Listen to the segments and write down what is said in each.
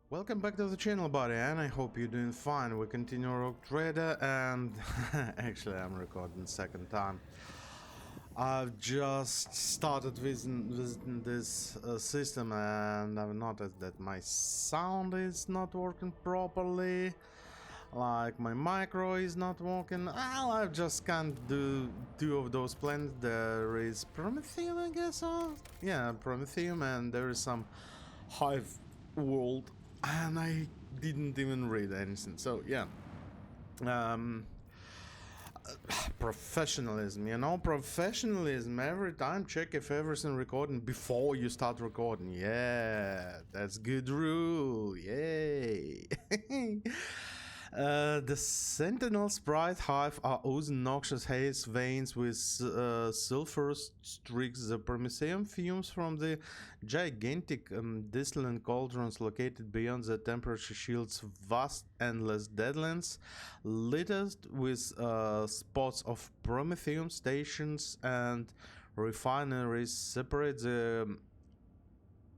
Welcome back to the channel, buddy, and I hope you're doing fine. We continue Rogue Trader, and actually I'm recording second time. I've just started visiting this system, and I've noticed that my sound is not working properly. Like my micro is not working. Well, I just can't do two of those planets. There is Prometheum, I guess. Yeah, Prometheum, and there is some Hive world, and I didn't even read anything. So yeah, professionalism, professionalism. Every time check if everything recording before you start recording. Yeah, that's good rule. Yay. The Sentinel Sprite Hive are oozing noxious haze veins with sulfurous streaks. The Prometheum fumes from the gigantic distillant cauldrons located beyond the temperature shield's vast endless deadlands, littered with spots of Prometheum stations and refineries, separate the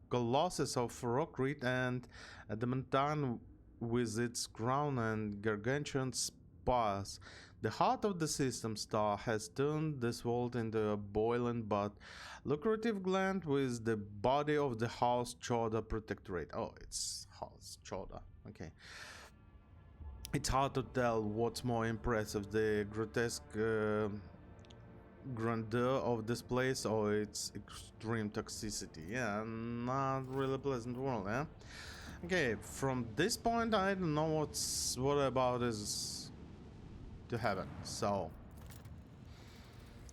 colossus of Rockreed and Adamantine with its crown and gargantuan spires. The heart of the system star has turned this world into a boiling but lucrative gland with the body of the House Chorda Protectorate. Oh, it's House Chorda. Okay. It's hard to tell what's more impressive, the grotesque grandeur of this place or its extreme toxicity. Yeah, not really pleasant world, eh? Okay, from this point I don't know what about is to happen, so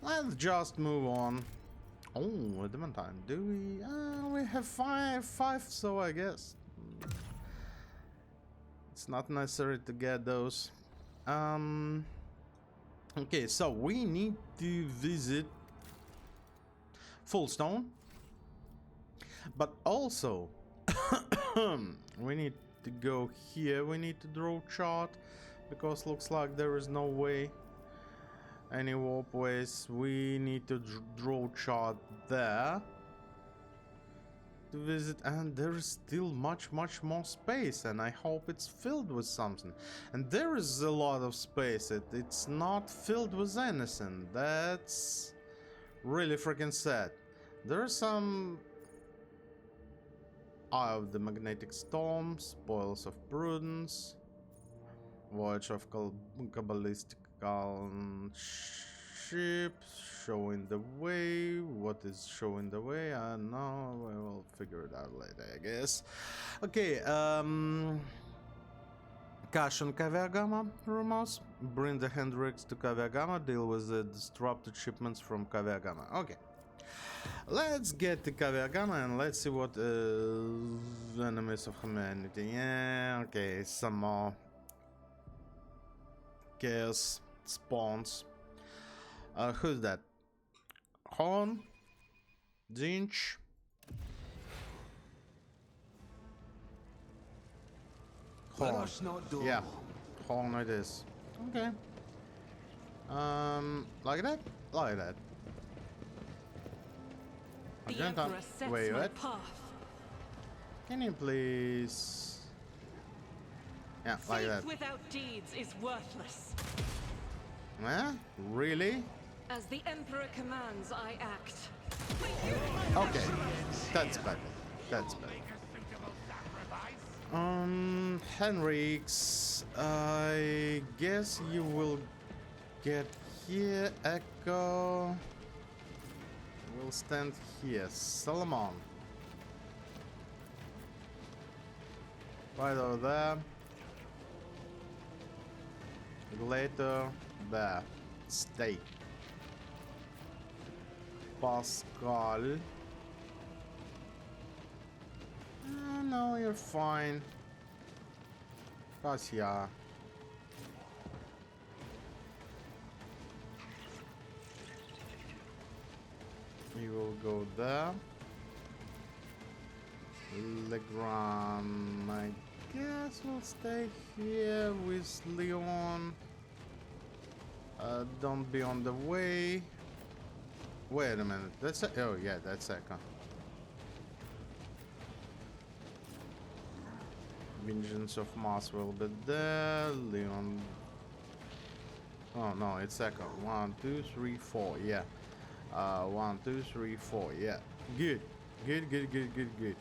let's just move on. Oh, at the time, do we have five, so I guess it's not necessary to get those. Okay, so we need to visit Fullstone, but also we need to go here. We need to draw chart because looks like there is no way, any warp ways. We need to draw chart there to visit, and there is still much more space, and I hope it's filled with something. And there is a lot of space. It's not filled with anything. That's really freaking sad. There are some Eye of the Magnetic Storm, Spoils of Prudence, Voyage of Kabbalistical Ships, Showing the Way. What is Showing the Way? I don't know. We will figure it out later, I guess. Okay, Cash on Kaviagama rumors. Bring the Hendrix to Kaviagama. Deal with the disrupted shipments from Kaviagama. Okay. Let's get to Kaviagama and let's see what enemies of humanity. Yeah, okay, some more chaos spawns. Who's that? Horn? Zinch? Horn. Yeah, Horn it is. Okay. Like that? Like that. The Emperor sets my path. Can you please? Yeah, Faith like that. Without deeds is worthless. Huh? Really? As the Emperor commands, I act. Okay, that's better. That's better. Henrix, I guess you will get here. Echo will stand here. Solomon, right over there. Later, there. Stay. Pascal. No, you're fine. Kasia. You will go there. Legram, I guess we'll stay here with Leon. Don't be on the way. Wait a minute. That's a, oh yeah, that's Eka. Vengeance of Mars will be there. Leon. Oh no, it's Echo. 1, 2, 3, 4. Yeah. 1, 2, 3, 4. Yeah. Good. Good.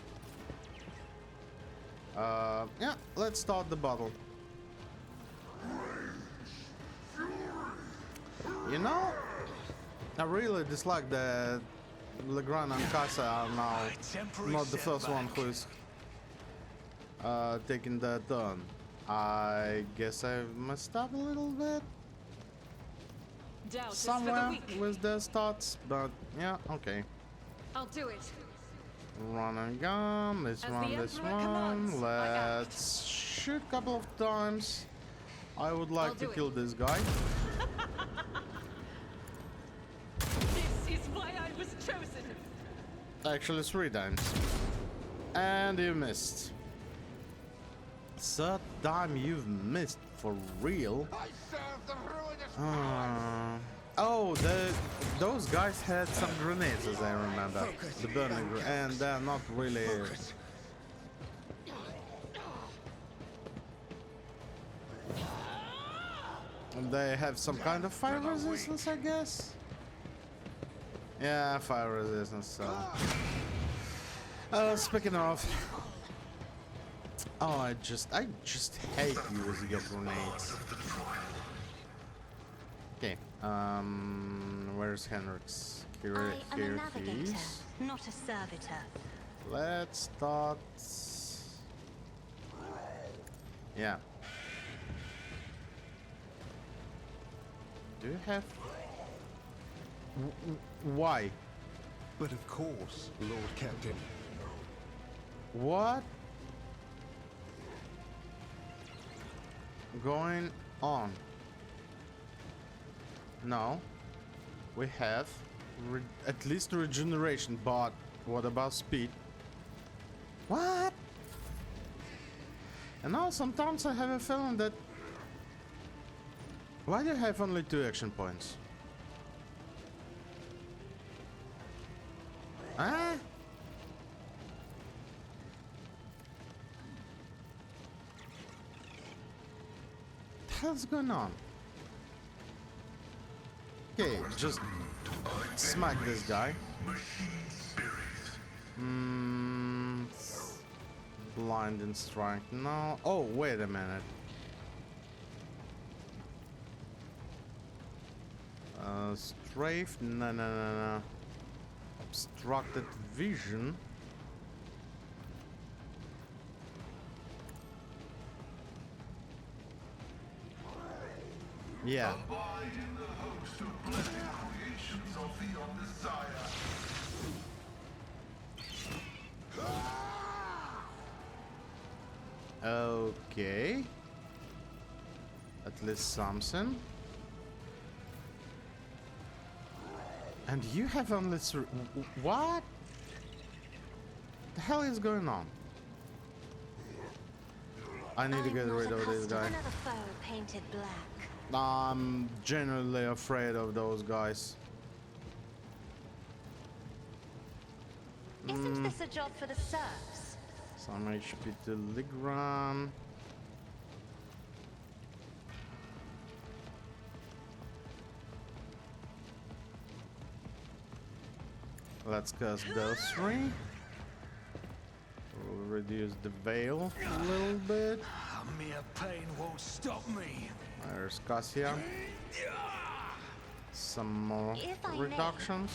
Yeah. Let's start the battle. You know, I really dislike that Legrand and Casa are now not the first one who is taking that turn. I guess I messed up a little bit Doubt is for somewhere the weak. with the starts, but yeah, okay. I'll do it. Run and gun, this As one, the this Emperor one. commands, I Let's shoot a couple of times. I would like I'll to do kill it. this guy. This is why I was chosen. Actually, 3 times. And you missed. Third time you've missed for real. I serve the ruinous Oh, those guys had some grenades, as I remember. The burning and they're not really. They have some kind of fire resistance, I guess. Yeah, fire resistance. So, speaking of, oh, I just hate using your grenades. Okay, where's Henrik's? Here I am a navigator, he is. not a servitor. Let's start. Yeah. Do you have? Why? But of course, Lord Captain. What? Going on? No. We have at least regeneration, but what about speed? What? And now sometimes I have a feeling that. Why do you have only 2 action points? Huh? What the hell's going on? Okay, just smack this guy. Blinding strike. No. Oh, wait a minute. Strafe? No. Obstructed vision. Yeah. Okay. At least something. And you have only what? The hell is going on? I need to get rid of this guy. Another foe painted black. I'm genuinely afraid of those guys. Isn't this a job for the serfs? Some HP to Ligran. Let's cast those 3. We'll reduce the veil a little bit. Mere pain won't stop me. There's Cassia. Some more If I may. reductions.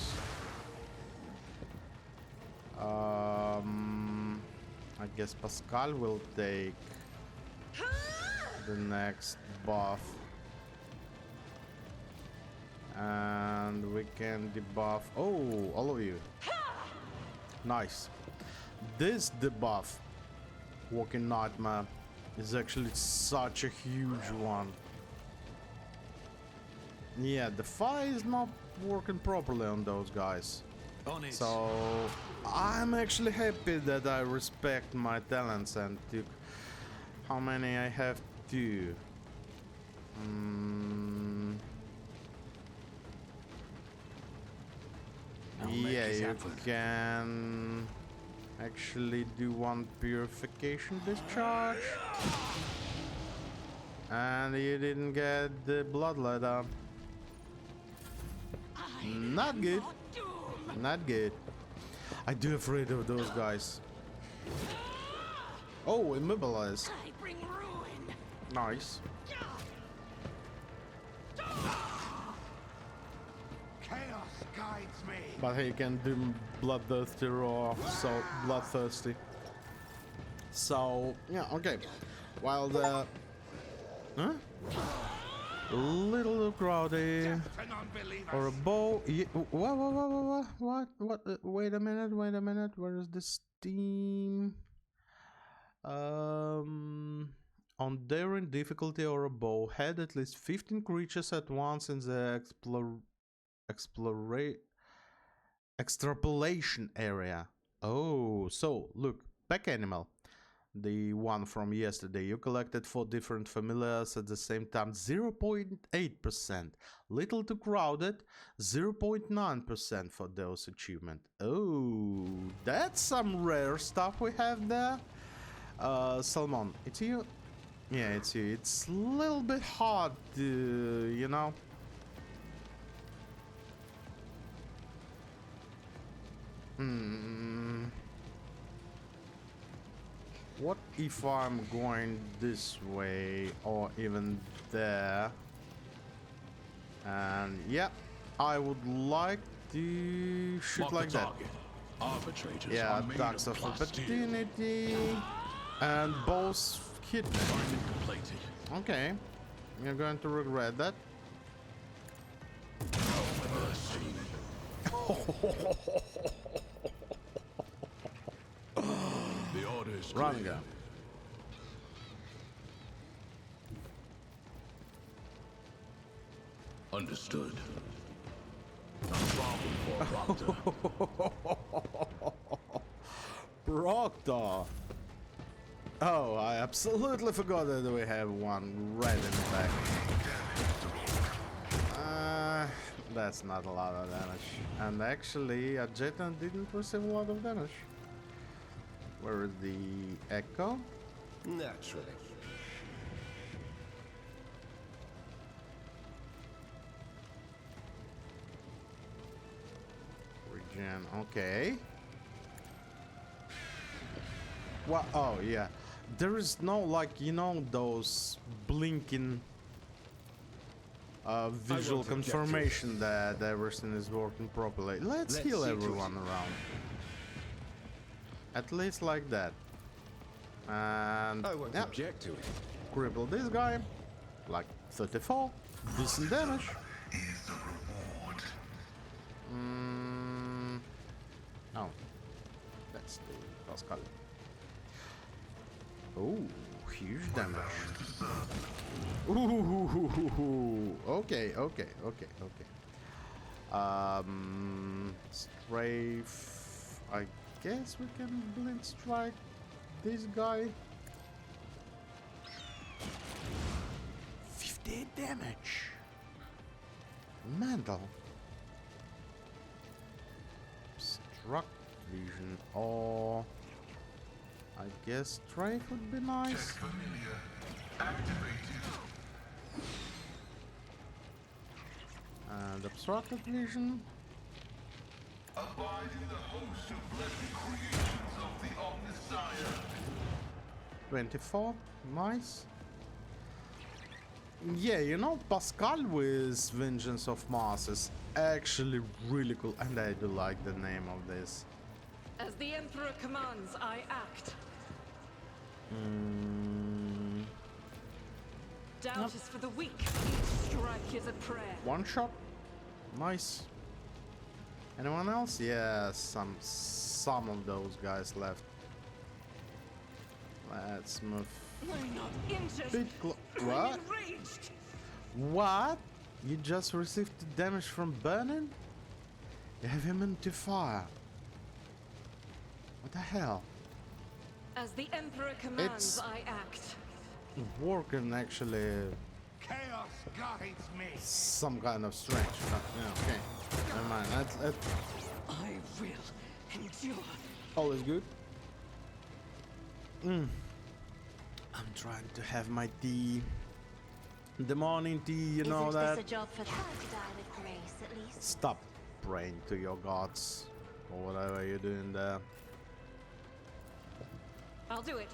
I guess Pascal will take the next buff. And we can debuff. Oh, all of you. Nice. This debuff, Walking Nightmare, is actually such a huge one. Yeah, the fire is not working properly on those guys. On it. So I'm actually happy that I respect my talents and took how many I have to. I'll make Yeah, it you happen. can actually do one purification discharge. And you didn't get the bloodletter. Not good. Not good. I do afraid of those guys. Oh, immobilized. I bring ruin. Nice. Chaos guides me. But he can do bloodthirsty or so bloodthirsty. So yeah, okay. While the little crowdy or a bow. Yeah, what? Wait a minute. Where is the steam? On daring difficulty or a bow, head at least 15 creatures at once in the extrapolation area. Oh, so look, pack animal, the one from yesterday. You collected 4 different familiars at the same time. 0.8%. Little too crowded. 0.9% for those achievement. Oh, that's some rare stuff we have there. Salmon, it's you. Yeah, it's you. It's a little bit hard to, you know. What if I'm going this way or even there? And yeah, I would like to shoot Mark like the that. target. Arbitrators Yeah, are made ducks of plus steel. opportunity. And both hit me. Assignment completed. Okay. You're going to regret that. Mercy. The order is clear. Ranga. Understood. No problem for Proctor. Proctor. Oh, I absolutely forgot that we have one right in the back. That's not a lot of damage. And actually, Ajeta didn't receive a lot of damage. Where is the echo? Naturally. Regen, okay. What? Oh, yeah. There is no, like, you know, those blinking visual won't object to confirmation that everything is working properly. Let's heal see to everyone it. around. At least like that. And I won't yeah, object to it. cripple this guy. Like 34. Decent damage. Oh. That's the Pascal. Oh, huge damage. Ooh, okay. Strafe. I guess we can blink strike this guy. 58 damage. Mental. Struck vision, or I guess strafe would be nice. And obstructed vision. Abide in the host of blessed creations of the Omnissiah. 24, nice. Yeah, you know, Pascal with Vengeance of Mars is actually really cool, and I do like the name of this. As the Emperor commands, I act. Doubt is for the weak. Each strike is a prayer. One shot, nice. Anyone else? Yeah, some of those guys left. Let's move. I'm not injured. Bit I'm what? enraged. What? You just received the damage from burning? You have immunity to fire. What the hell? As the Emperor commands, It's- I act. Working actually Chaos guides me. some kind of strange. Yeah, okay. Never mind. I will endure. All is good. I'm trying to have my tea. The morning tea, you know Isn't that. this a job for try to die with grace, at least? Stop praying to your gods or whatever you're doing there. I'll do it.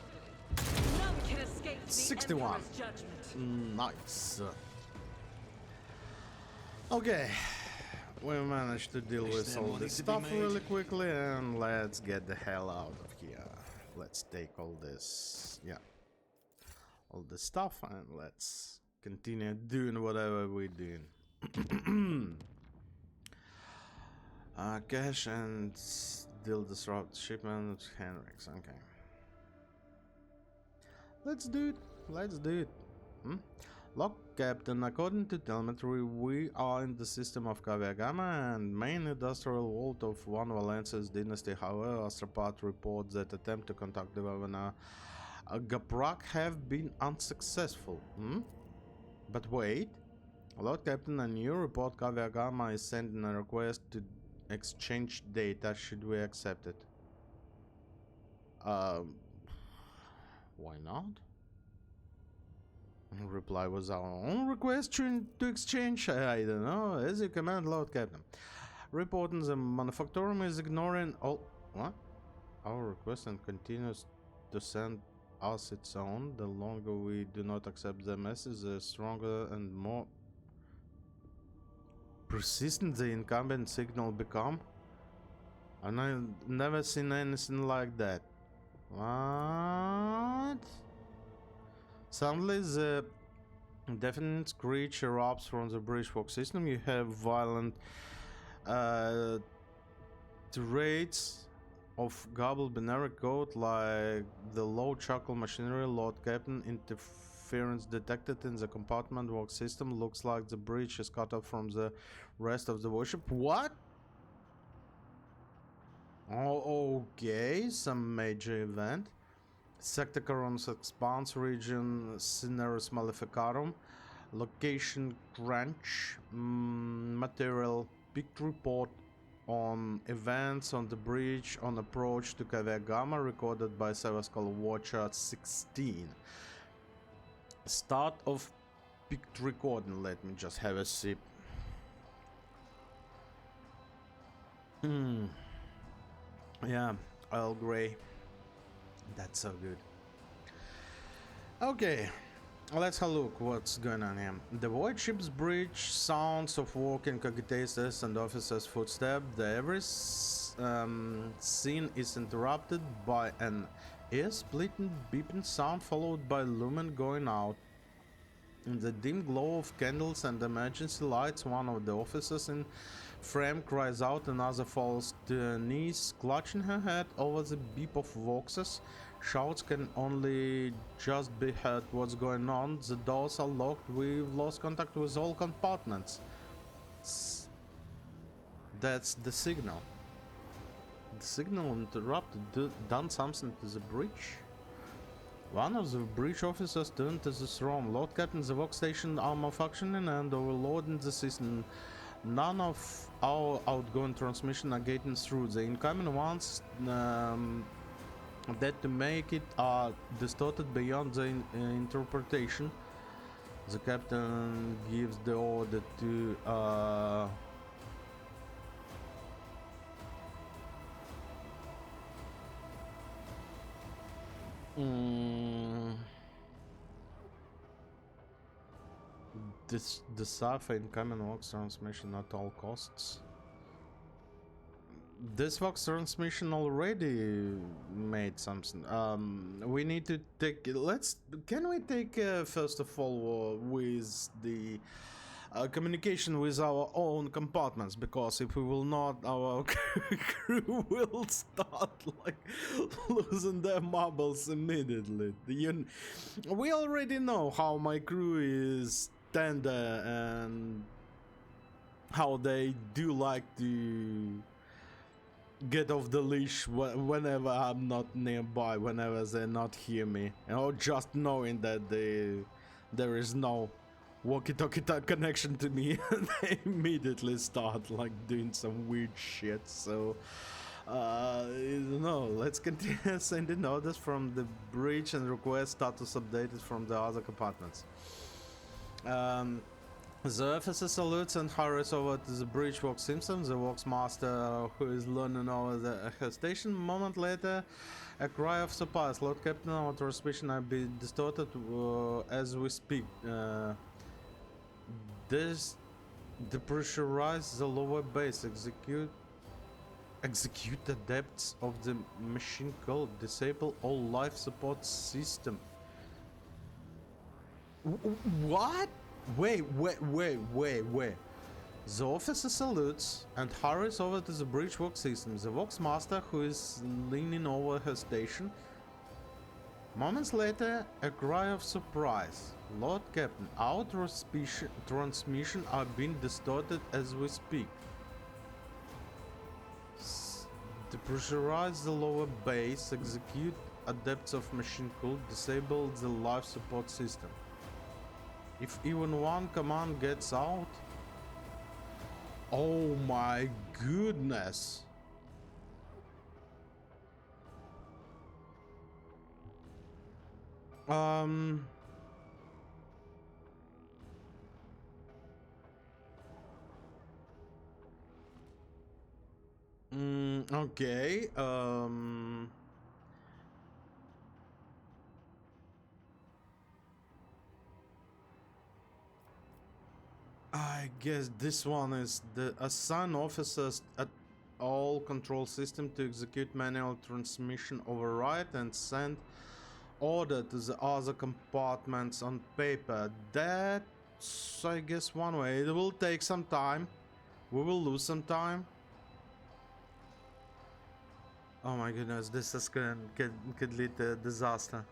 None can escape the 61. Emperor's judgment. Nice. Okay, we managed to deal with there all money this to be stuff made? really quickly, and let's get the hell out of here. Let's take all this, yeah, all this stuff, and let's continue doing whatever we're doing. Cash and deal disrupt shipment, Henrix. Okay, let's do it. Let's do it. Log Captain, according to telemetry, we are in the system of Kaviagama and main industrial vault of one Valencia's dynasty. However, Astropath reports that attempt to contact the governor Gaprak have been unsuccessful. But wait, Lord Captain, a new report Kaviagama is sending a request to exchange data. Should we accept it? Why not? Reply was our own request to exchange. I don't know. As you command, Lord Captain. Reporting the manufacturer is ignoring all our request and continues to send us its own. The longer we do not accept the message, the stronger and more persistent the incumbent signal become. And I've never seen anything like that. What? Suddenly, the definite screech erupts from the bridgework system. You have violent rates of garbled binary code like the low chuckle machinery. Lord Captain, interference detected in the compartment work system. Looks like the bridge is cut off from the rest of the warship. What? Oh, okay, some major event. Sector Coronus expanse region Cineris Maleficarum. Location Crunch. Material picked report on events on the bridge on approach to Kaviagama recorded by Sevascal Watcher 16. Start of picked recording. Let me just have a sip. Yeah, Earl Grey. That's so good. Okay, let's have a look what's going on here. The void ship's bridge, sounds of walking cogitators and officers' footsteps. Every scene is interrupted by an ear-splitting beeping sound followed by lumen going out. In the dim glow of candles and emergency lights, one of the officers in frame cries out, another falls to her knees, clutching her head over the beep of voxes. Shouts can only just be heard. What's going on? The doors are locked. We've lost contact with all compartments. That's the signal. The signal interrupted. Done something to the bridge? One of the bridge officers turned to this room. Lord Captain, the vox station are malfunctioning and overloading the system. None of our outgoing transmission are getting through. The incoming ones that to make it are distorted beyond the interpretation. The captain gives the order to decipher incoming vox transmission at all costs. This vox transmission already made something. We need to take. Can we take first of all with the communication with our own compartments? Because if we will not, our crew will start like losing their marbles immediately. We already know how my crew is tender and how they do like to get off the leash whenever I'm not nearby, whenever they not hear me, or just knowing that there is no walkie-talkie connection to me. They immediately start like doing some weird shit. So No, let's continue sending orders from the bridge and request status updated from the other compartments. The officer salutes and hurries over to the bridge Vox Simpson, the Vox master who is learning over her station. A moment later, a cry of surprise. Lord Captain, our transmission has been distorted as we speak. This depressurize the lower base. Execute the depths of the machine code. Disable all life support system. What? Wait. The officer salutes and hurries over to the bridge Vox system. The Vox master who is leaning over her station. Moments later, a cry of surprise. Lord Captain, our transmission are being distorted as we speak. Depressurize the lower base, execute adepts of machine code, disable the life support system. If even one command gets out... Oh my goodness! Okay, I guess this one is the assign officers at all control system to execute manual transmission override and send order to the other compartments on paper. That's, I guess, one way. It will take some time. We will lose some time. Oh my goodness, this is could lead to disaster.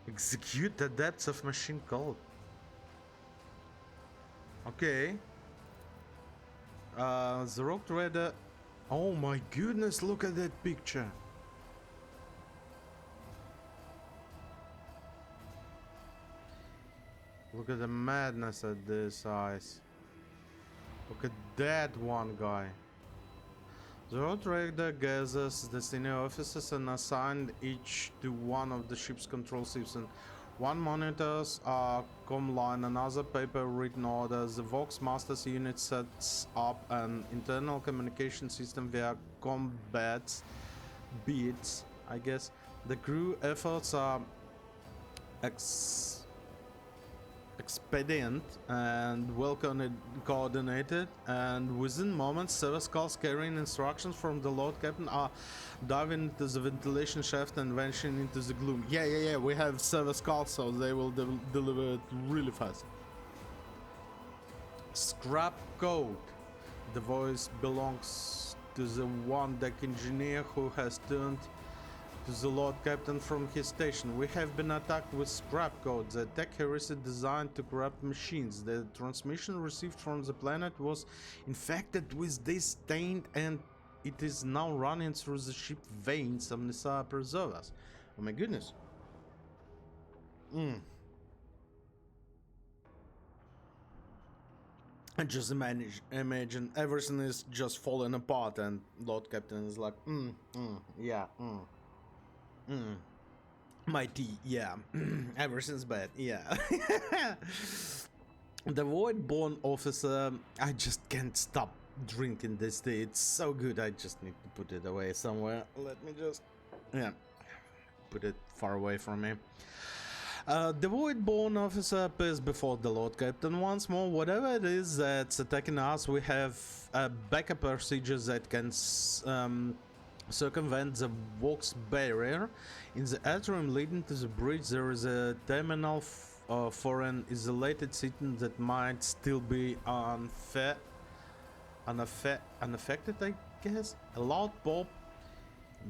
Execute the depths of machine code. Okay. The rock trader. Oh my goodness, look at that picture. Look at the madness at this eyes. Look at that one guy. The road trader gathers the senior officers and assigned each to one of the ship's control systems. One monitors a comm line, another paper written orders. The Vox Masters unit sets up an internal communication system via combat beats, I guess. The crew efforts are expedient and well coordinated, and within moments several skulls carrying instructions from the Lord Captain are diving into the ventilation shaft and vanishing into the gloom. Yeah, we have several skulls, so they will deliver it really fast. Scrap code. The voice belongs to the one deck engineer who has turned to the Lord Captain from his station. We have been attacked with scrap code. The attack heresy designed to corrupt machines. The transmission received from the planet was infected with this stain, and it is now running through the ship veins. Amnesia preserve us. Oh my goodness. I just imagine everything is just falling apart, and Lord Captain is like, yeah, my tea, yeah. Everything's bad, yeah. The Voidborn officer, I just can't stop drinking this tea. It's so good, I just need to put it away somewhere. Let me just, yeah, put it far away from me. The Voidborn officer appears before the Lord Captain once more. Whatever it is that's attacking us, we have a backup procedure that can circumvent the Vox barrier. In the atrium leading to the bridge, there is a terminal for an isolated city that might still be unaffected, I guess. A loud pop.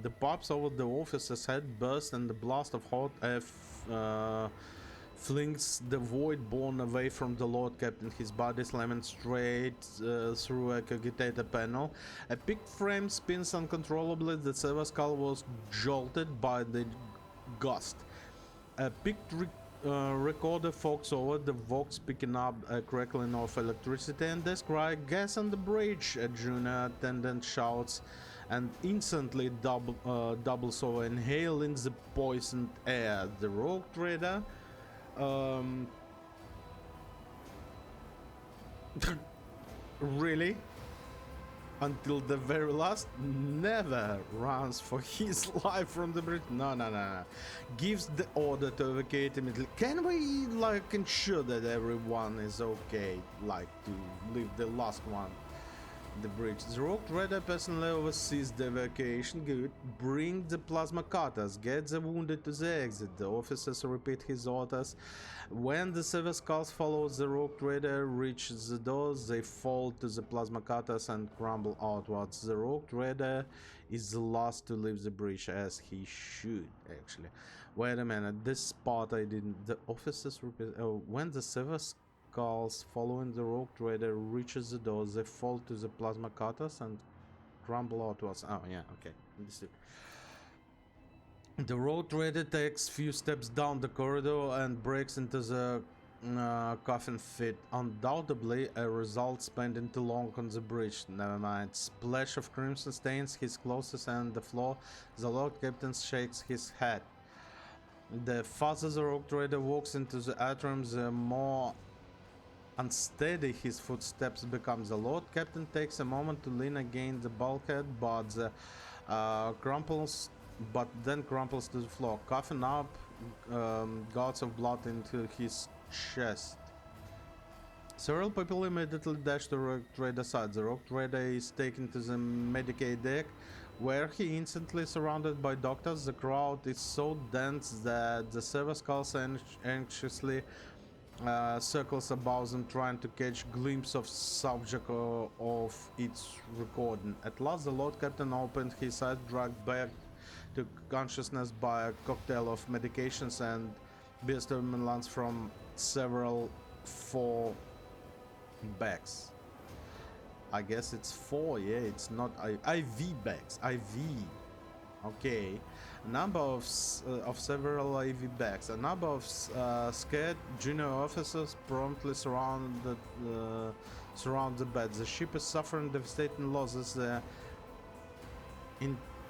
The pops over the officer's head burst, and the blast of hot air flings the Voidborn away from the Lord Captain, his body slamming straight through a cogitator panel. A picked frame spins uncontrollably. The Seva skull was jolted by the gust. A picked recorder fogs over the Vox, picking up a crackling of electricity and this cry, "Gas on the bridge!" A junior attendant shouts and instantly doubles over, inhaling the poisoned air. The rogue trader really, until the very last, never runs for his life from the bridge. No. Gives the order to evacuate immediately. Can we like ensure that everyone is okay, like to leave the last one the bridge? The rogue trader personally oversees the evacuation. Good. Bring the plasma cutters. Get the wounded to the exit. The officers repeat his orders. When the silver skulls follow the rogue trader reaches the doors, they fall to the plasma cutters and crumble outwards. The rogue trader is the last to leave the bridge, as he should actually. Wait a minute, this part I didn't. The officers repeat. Oh, when the silver skulls following the rogue trader reaches the doors, they fall to the plasma cutters and crumble outwards. Oh yeah, okay, understood. The road trader takes few steps down the corridor and breaks into the coffin pit. Undoubtedly a result spending too long on the bridge. Never mind. Splash of crimson stains his clothes and the floor. The Lord Captain shakes his head. The faster the rogue trader walks into the atrium, the more unsteady his footsteps become. The Lord Captain takes a moment to lean against the bulkhead, but then crumples to the floor, coughing up gouts of blood into his chest. Several people immediately dash to rogue trader's side. The rogue trader is taken to the Medicaid deck, where he instantly surrounded by doctors. The crowd is so dense that the silver skulls anxiously circles above them, trying to catch glimpse of subject of its recording. At last the Lord Captain opened his eyes, dragged back to consciousness by a cocktail of medications and biostimulants from several 4 bags. I guess it's 4, yeah, it's not IV bags. IV. Okay. A number of several IV bags. A number of scared junior officers promptly surround the bed. The ship is suffering devastating losses. The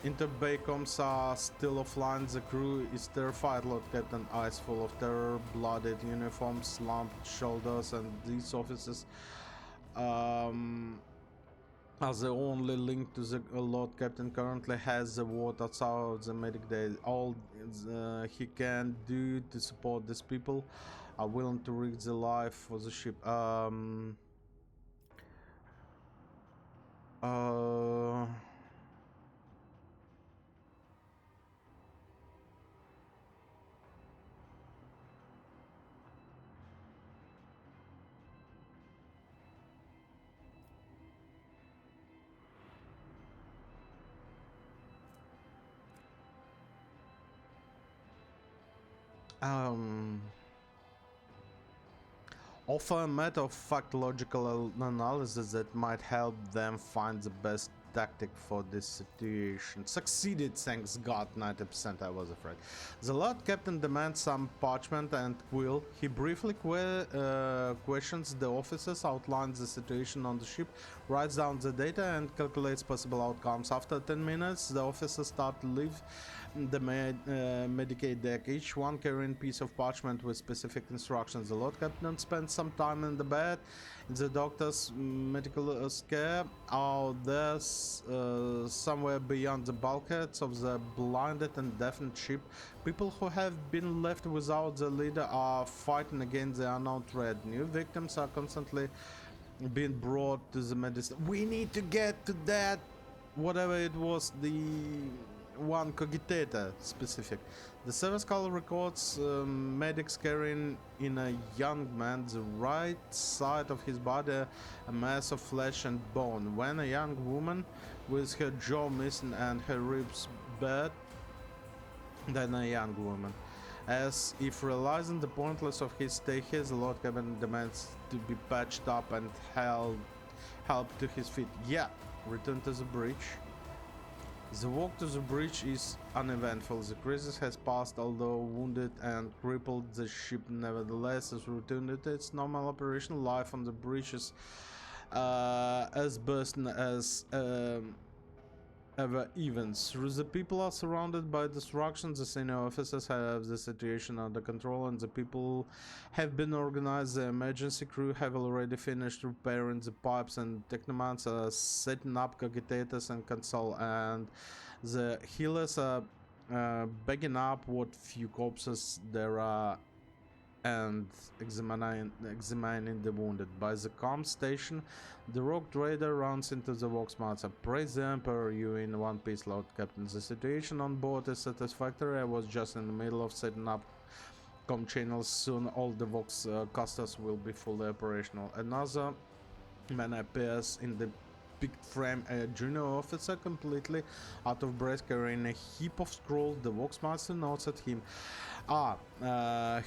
interbacoms are still offline. The crew is terrified. Lord Captain, eyes full of terror, blooded uniforms, slumped shoulders, and these officers as the only link to the Lord Captain currently has the ward outside of the medic day. All he can do to support these people are willing to risk their life for the ship. Offer a matter of fact logical analysis that might help them find the best tactic for this situation. Succeeded, thanks God, 90%. I was afraid. The Lord Captain demands some parchment and quill. He briefly questions the officers, outlines the situation on the ship, writes down the data and calculates possible outcomes. After 10 minutes, the officers start to leave the Medicaid deck, each one carrying a piece of parchment with specific instructions. The Lord Captain spends some time in the bed, in the doctor's medical care. Out there, somewhere beyond the bulkheads of the blinded and deafened ship, people who have been left without the leader are fighting against the unknown threat. New victims are constantly being brought to the medicine. We need to get to that, whatever it was, the one cogitator specific. The Silver Skull records medics carrying in a young man, the right side of his body, a mass of flesh and bone. When a young woman with her jaw missing and her ribs bared, then a young woman. As if realizing the pointlessness of his stay here, the Lord Captain demands to be patched up and helped to his feet. Yeah, return to the bridge. The walk to the bridge is uneventful. The crisis has passed, although wounded and crippled, the ship nevertheless has returned to its normal operational life on the bridge is as bursting as ever events. The people are surrounded by destruction. The senior officers have the situation under control, and the people have been organized. The emergency crew have already finished repairing the pipes, and technomans are setting up cogitators and console, and the healers are bagging up what few corpses there are and examining the wounded. By the comm station, the rogue trader runs into the Voxmaster. Praise the Emperor, you in one piece, Lord Captain. The situation on board is satisfactory. I was just in the middle of setting up comm channels. Soon all the Vox casters will be fully operational. Another man appears in the big frame, a junior officer completely out of breath carrying a heap of scrolls. The Voxmaster nods at him.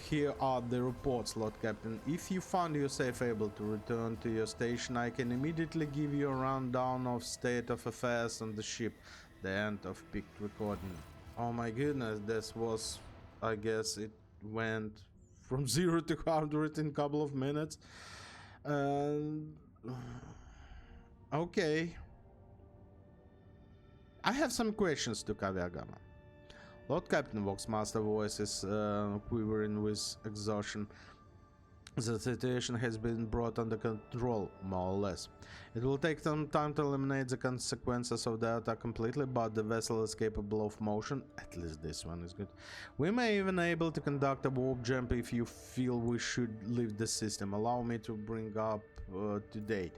Here are the reports, Lord Captain. If you find yourself able to return to your station, I can immediately give you a rundown of state of affairs on the ship. The end of picked recording. Oh my goodness, this was, I guess it went from 0 to 100 in a couple of minutes. Okay. I have some questions to Kaviagama. Lord Captain, Voxmaster voice is quivering with exhaustion. The situation has been brought under control, more or less. It will take some time to eliminate the consequences of the attack completely, but the vessel is capable of motion. At least this one is good. We may even able to conduct a warp jump if you feel we should leave the system. Allow me to bring up to date.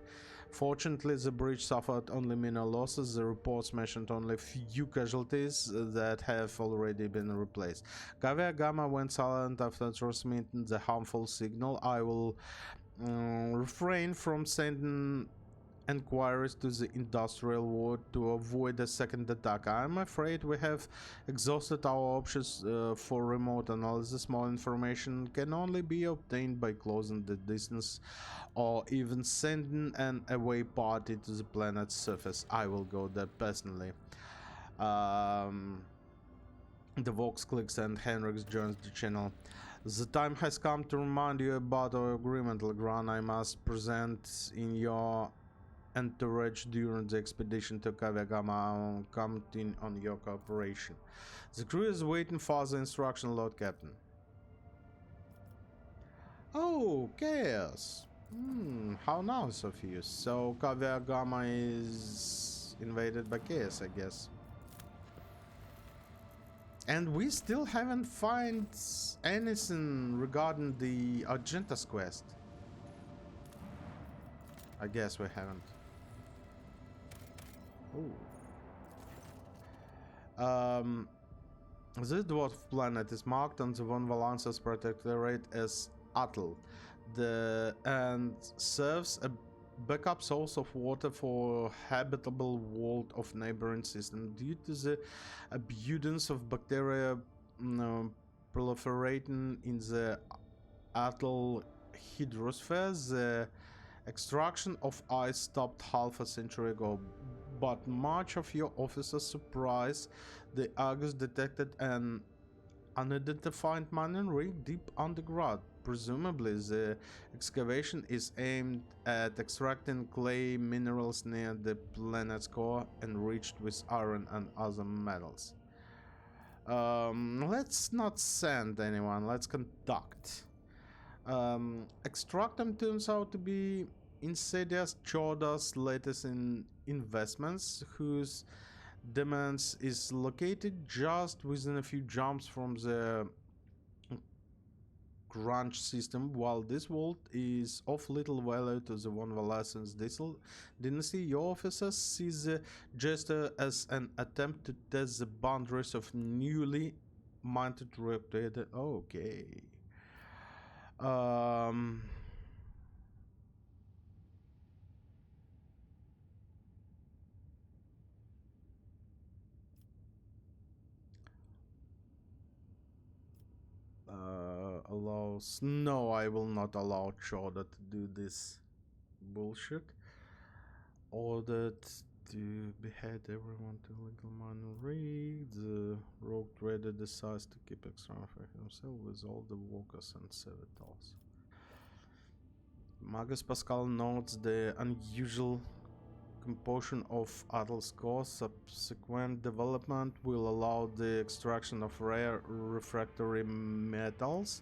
Fortunately, the bridge suffered only minor losses. The reports mentioned only few casualties that have already been replaced. Kaviagama went silent after transmitting the harmful signal. I will refrain from sending enquiries to the industrial ward to avoid a second attack. I'm afraid we have exhausted our options for remote analysis. More information can only be obtained by closing the distance or even sending an away party to the planet's surface. I will go there personally. The Vox clicks and Henrix joins the channel. The time has come to remind you about our agreement, Legrand. I must present in your entourage during the expedition to Kaviagama, counting on your cooperation. The crew is waiting for the instruction, Lord Captain. Oh, chaos. How nice of you. So Kaviagama is invaded by chaos, I guess. And we still haven't found anything regarding the Argentas quest. I guess we haven't. This dwarf planet is marked on the Von Valance's protectorate as Atl, and serves a backup source of water for habitable world of neighboring system. Due to the abundance of bacteria proliferating in the Atl hydrosphere, the extraction of ice stopped half a century ago. But much of your officer's surprise, the Argus detected an unidentified mining rig deep underground. Presumably, the excavation is aimed at extracting clay minerals near the planet's core, enriched with iron and other metals. Let's not send anyone, let's conduct. Extractum turns out to be Insidious Chorda's latest investments, whose demands is located just within a few jumps from the Grunge system. While this world is of little value to the Von Valacen's dynasty, your officer sees the gesture as an attempt to test the boundaries of newly minted reactor. Okay. Allows. No, I will not allow Chorda to do this bullshit. Ordered to behead everyone to legal minor rig. The rogue trader decides to keep extra for himself with all the walkers and servitors. Magus Pascal notes the unusual composition of Atlas core. Subsequent development will allow the extraction of rare refractory metals.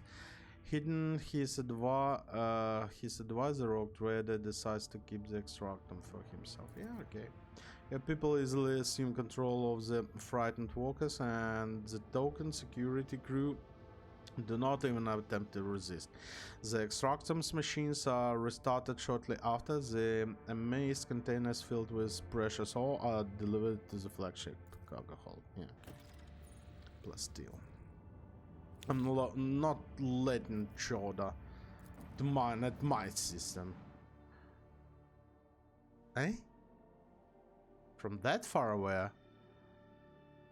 Hidden, his advisor Rogue Trader decides to keep the extractum for himself. Yeah, okay. Yeah, people easily assume control of the frightened walkers, and the token security crew do not even attempt to resist. The extractums machines are restarted shortly after. The amazed containers filled with precious ore are delivered to the flagship cargo hold. Yeah, okay. Plus steel. I'm not letting Choda to mine at my system. Eh? From that far away?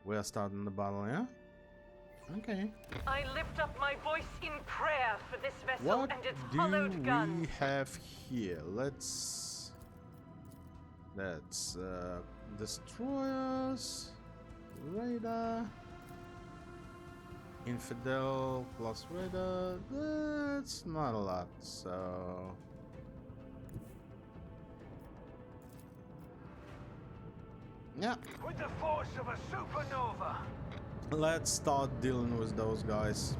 We are starting the battle, yeah? Okay. I lift up my voice in prayer for this vessel What and its do hollowed guns. we have here? That's destroyers, radar, infidel plus radar. That's not a lot, so yeah. With the force of a supernova. Let's start dealing with those guys.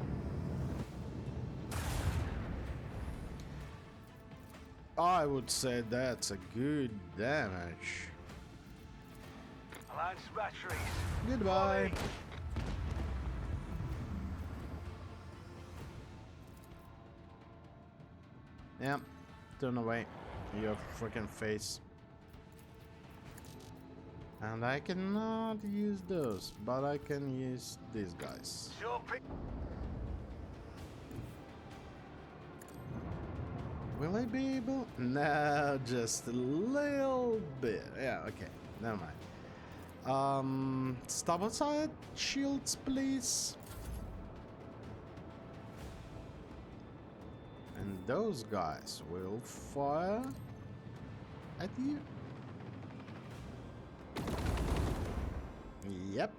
I would say that's a good damage. Lance batteries. Goodbye. Yeah, turn away your freaking face. And I cannot use those, but I can use these guys. Sure pick. Will I be able? No, just a little bit. Yeah, okay, never mind. Starboard side shields, please. And those guys will fire at you. Yep.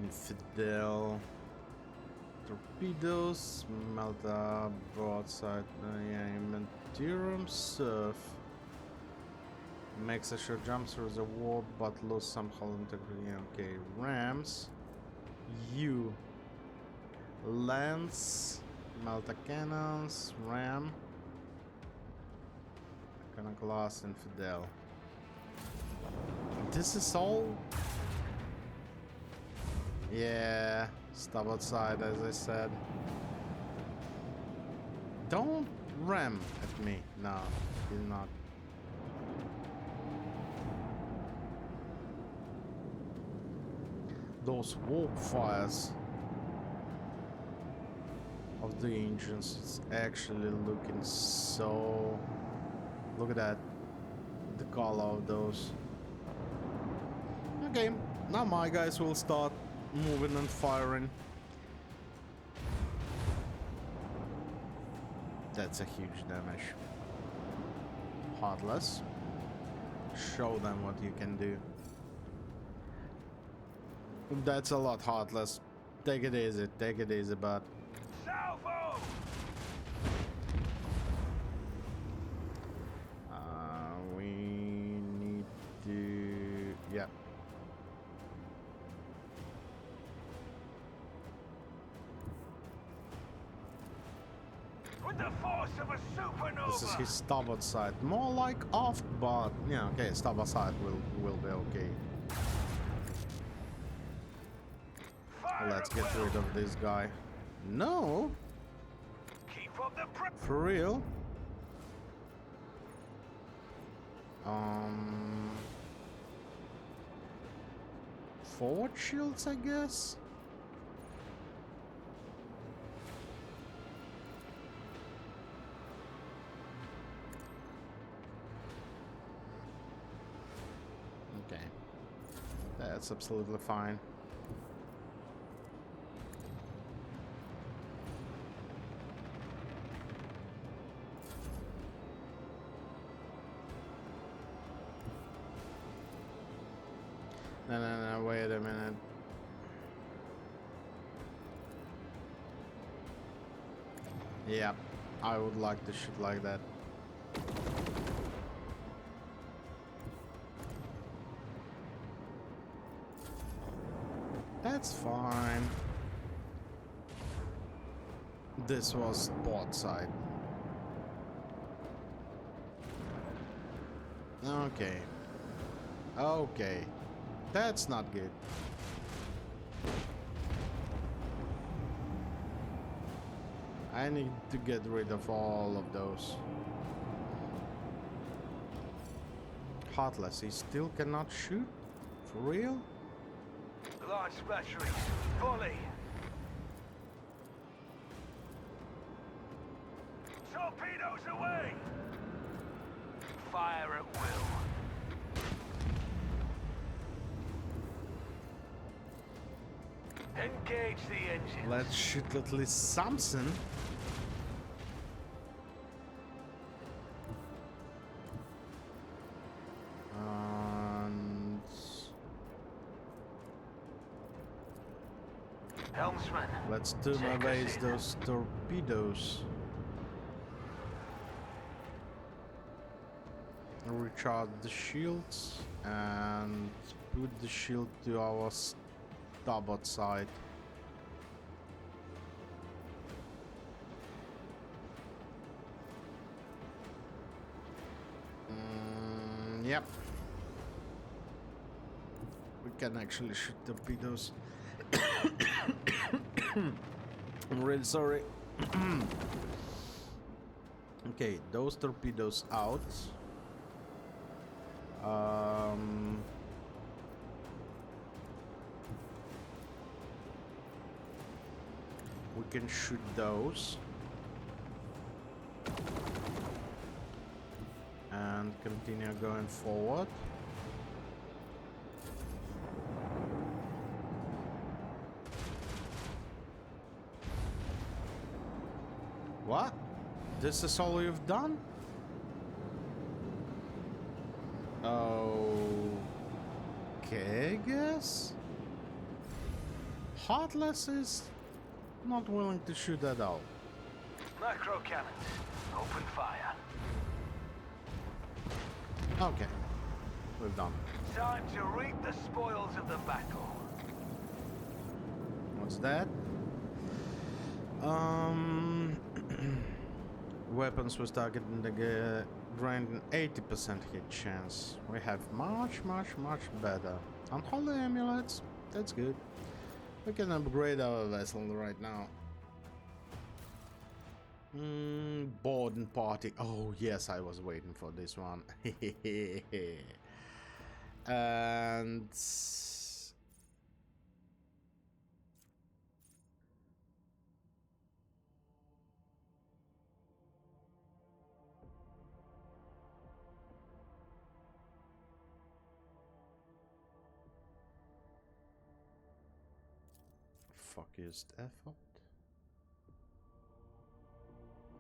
Infidel torpedoes, Malta broadside, Imperium surf. Makes a short jump through the warp but lose some hull integrity. Okay, rams. You. Lance. Malta cannons. Ram. Iconoclast. Infidel. This is all. Yeah. Stop outside, as I said. Don't ram at me. No, he's not. Those warp fires of the engines, it's actually looking so... Look at that. The color of those. Okay, now my guys will start moving and firing. That's a huge damage. Heartless. Show them what you can do. That's a lot, Heartless. Take it easy, bud. Salvo! We need to... Yeah. With the force of a supernova. This is his starboard side. More like aft, but... Yeah, okay, starboard side will be okay. Let's get rid of this guy. No? Keep up the For real? Forward shields, I guess? Okay. That's absolutely fine. No, wait a minute. Yeah, I would like to shoot like that. That's fine. This was port side. Okay. Okay. That's not good. I need to get rid of all of those. Heartless, he still cannot shoot? For real? Launch battery, fully. Torpedoes away! Fire at will. Engage the engine. Let's shoot at least something. And Helmsman. let's turn Check away us in. those torpedoes. Recharge the shields and put the shield to our starboard side. Yep. We can actually shoot torpedoes. I'm really sorry. Okay, those torpedoes out. We can shoot those and continue going forward. What? This is all you've done? Okay, I guess. Heartless is not willing to shoot at all. Macro cannons. Open fire. Okay, we're done. Time to reap the spoils of the battle. What's that? Weapons was targeting the granting 80% hit chance. We have much better. Unholy amulets, that's good. We can upgrade our vessel right now. Boarding party. Oh yes, I was waiting for this one. And focused effort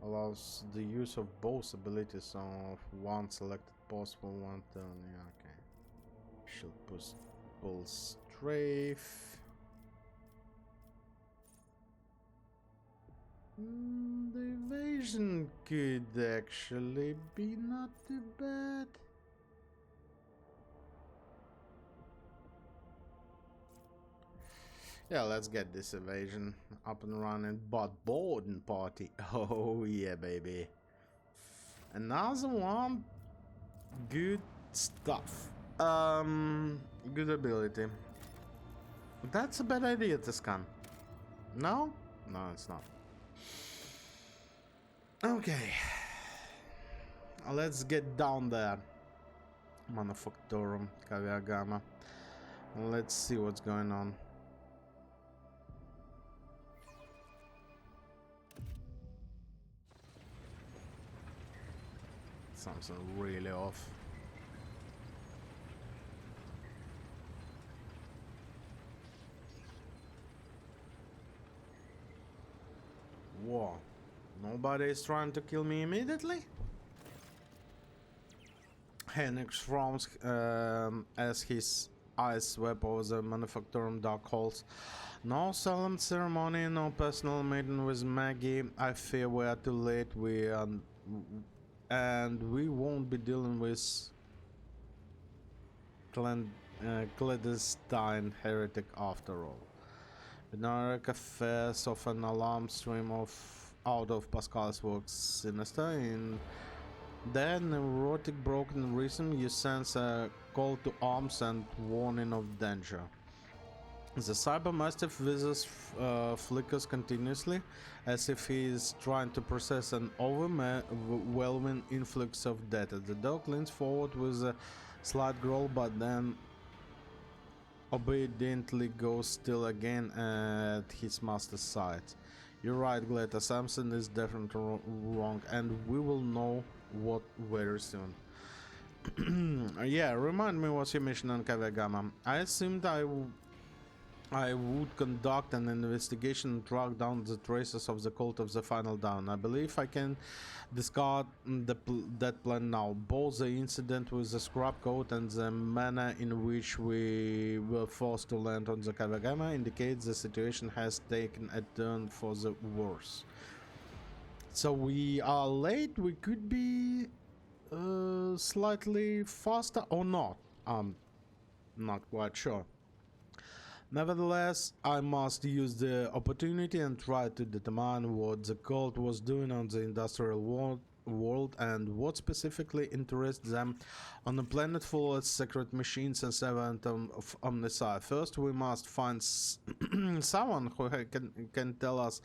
allows the use of both abilities of one selected post for one turn. Yeah, okay. Shield push, pull strafe. The evasion could actually be not too bad. Yeah, let's get this evasion up and running. But boarding party. Oh yeah, baby. Another one. Good stuff. Good ability. That's a bad idea to scan. No? No, it's not. Okay. Let's get down there. Manufactorum, Caviagama. Let's see what's going on. Something really off. Whoa. Nobody is trying to kill me immediately? Henrik frowns as his eyes swept over the manufacturing dark halls. No solemn ceremony, no personal meeting with Maggie. I fear we are too late. And we won't be dealing with clandestine heretic after all. The narrative affairs of an alarm stream out of Pascal's works sinister. In that neurotic broken rhythm you sense a call to arms and warning of danger. The cybermastiff visors flickers continuously, as if he is trying to process an overwhelming influx of data. The dog leans forward with a slight growl, but then obediently goes still again at his master's side. You're right, Gleta. Samson is definitely wrong, and we will know what very soon. Yeah, remind me what's your mission on Kavagama. I assumed I would conduct an investigation and track down the traces of the cult of the Final Dawn. I believe I can discard that plan now. Both the incident with the scrap code and the manner in which we were forced to land on the Kavagama indicates the situation has taken a turn for the worse. So we are late. We could be slightly faster or not. I'm not quite sure. Nevertheless, I must use the opportunity and try to determine what the cult was doing on the industrial world and what specifically interests them on a planet full of secret machines and servant of Omnissiah. First, we must find someone who can tell us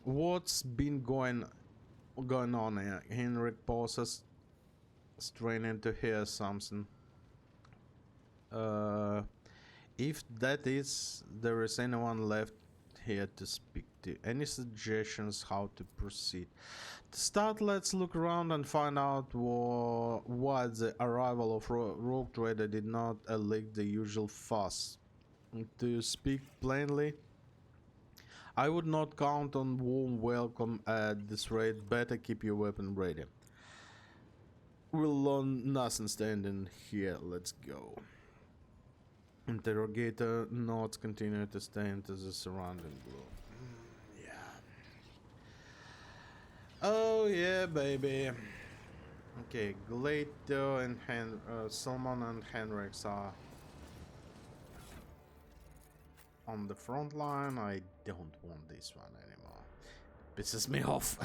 what's been going on here. Henrik pauses, straining to hear something. If that is, there is anyone left here to speak to. Any suggestions how to proceed? To start, let's look around and find out why the arrival of Rogue Trader did not elicit the usual fuss. To speak plainly, I would not count on warm welcome at this rate. Better keep your weapon ready. We'll learn nothing standing here. Let's go. Interrogator notes continue to stay into the surrounding gloom. Yeah. Oh yeah, baby. Okay, Glato and Salmon and Henrix are on the front line. I don't want this one anymore. Pisses me off.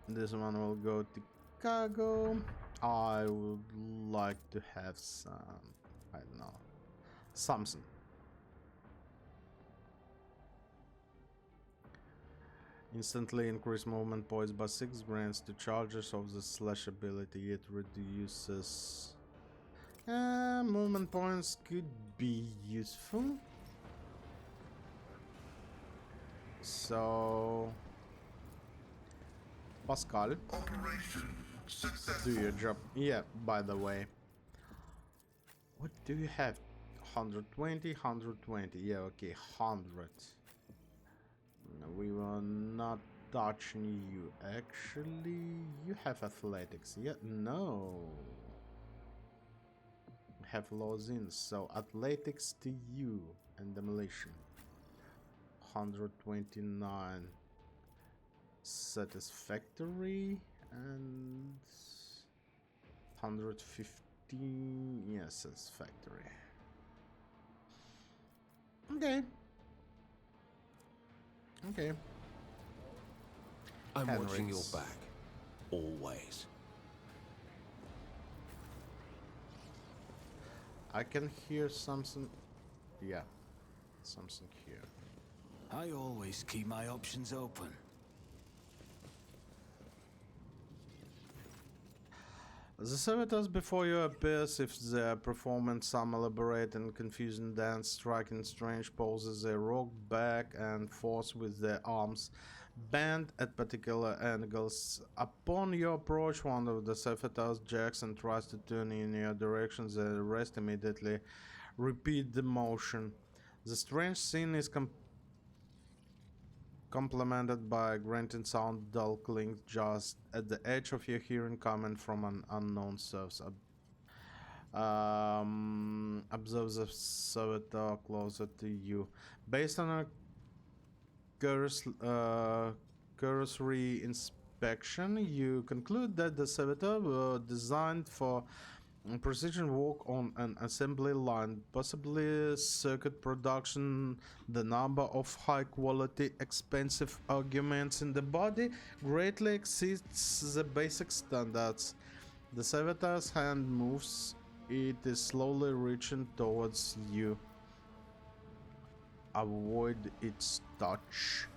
This one will go to Chicago. I would like to have some, I don't know, something. Instantly increase movement points by 6 grants to charges of the slash ability. It reduces... movement points could be useful. So... Pascal. Operation Do your job. Yeah, by the way. What do you have? 120, 120. Yeah, okay, 100. No, we were not touching you. Actually, you have athletics. Yeah, no. You have laws in, so athletics to you and demolition. 129. Satisfactory. And 115, yes, it's factory. Okay. Okay. I'm Henrik's. watching your back. Always. I can hear something. Yeah. Something here. I always keep my options open. The servitors before you appears if they performing some elaborate and confusing dance, striking strange poses. They rock back and forth with their arms bent at particular angles. Upon your approach, one of the servitors jacks and tries to turn in your direction. The rest immediately repeat the motion. The strange scene is complemented by a grunting sound dull clink just at the edge of your hearing coming from an unknown source. Observe the servitor closer to you. Based on a cursory inspection, you conclude that the servitor were designed for precision work on an assembly line, possibly circuit production. The number of high quality, expensive arguments in the body greatly exceeds the basic standards. The servitor's hand moves. It is slowly reaching towards you. Avoid its touch.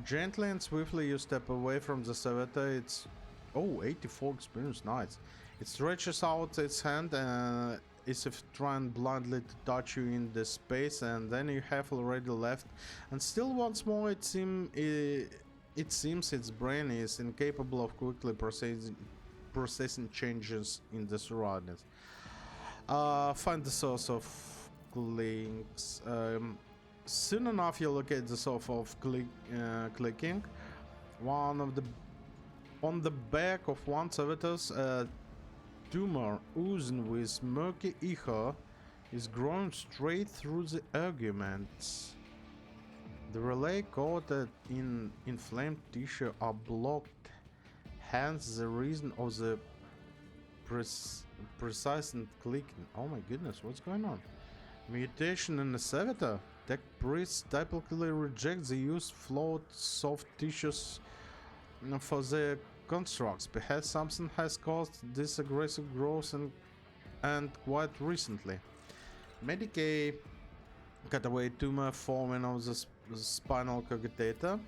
Gently and swiftly you step away from the servitor. It's 84 experience, nice. It stretches out its hand as if trying blindly to touch you in the space, and then you have already left. And still once more it seems its brain is incapable of quickly processing changes in the surroundings. Find the source of clicks. Soon enough you locate the source of clicking. On the back of one servitor's tumor oozing with murky ether is growing straight through the arguments. The relay coated in inflamed tissue are blocked, hence the reason of the precise clicking. Oh my goodness, what's going on? Mutation in the servitor? Tech priests typically reject the use of flawed soft tissues for their constructs. Perhaps something has caused this aggressive growth and quite recently. Medicae cutaway tumor forming of the spinal cogitator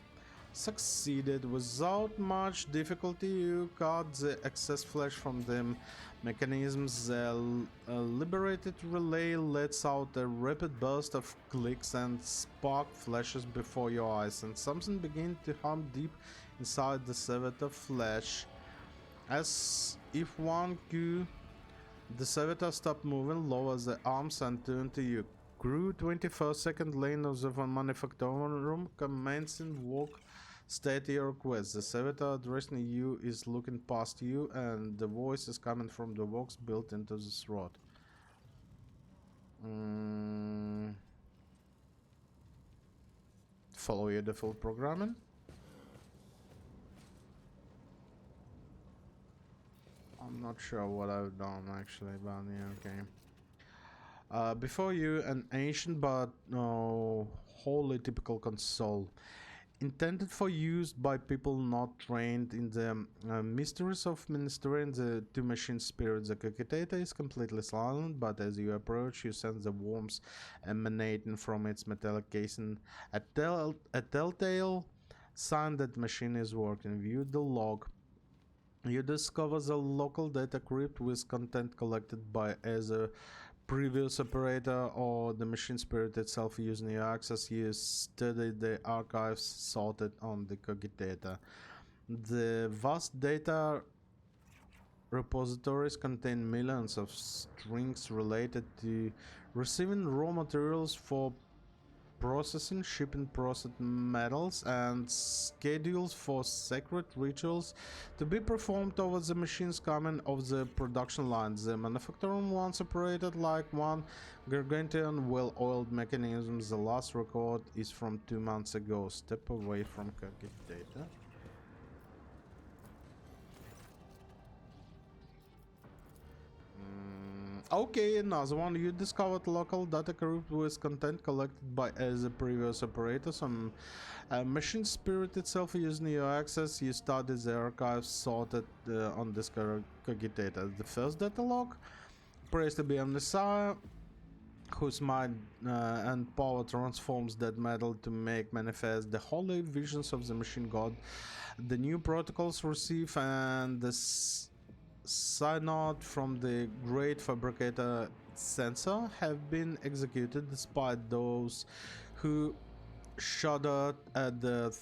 succeeded. Without much difficulty you cut the excess flesh from the mechanisms. The liberated relay lets out a rapid burst of clicks and spark flashes before your eyes, and something begins to hum deep inside the servitor flesh. As if one cue, the servitor stopped moving, lowers the arms and turn to you. Crew 21st second lane of the manufacturing room, commencing walk. State your request. The servitor addressing you is looking past you, and the voice is coming from the box built into the throat. Follow your default programming. I'm not sure what I've done actually, but yeah, okay. Before you, an ancient but wholly typical console, intended for use by people not trained in the mysteries of ministering the two machine spirits. The cogitator is completely silent, but as you approach, you sense the warmth emanating from its metallic casing, a telltale sign that the machine is working. View the log. You discover the local data crypt with content collected by either previous operator or the machine spirit itself. Using your access, you study the archives sorted on the cogitator. The vast data repositories contain millions of strings related to receiving raw materials for processing, shipping processed metals, and schedules for sacred rituals to be performed over the machines coming off the production lines. The manufacturing ones operated like one gargantuan, well-oiled mechanism. The last record is from 2 months ago. Step away from cogitator. Okay, another one. You discovered local data crypt with content collected by the previous operators on machine spirit itself. Using your access, you studied the archives sorted on this cogitator. The first data log prays to be a messiah whose mind and power transforms that metal to make manifest the holy visions of the machine god. The new protocols receive and the synod from the great fabricator censor have been executed, despite those who shuddered at the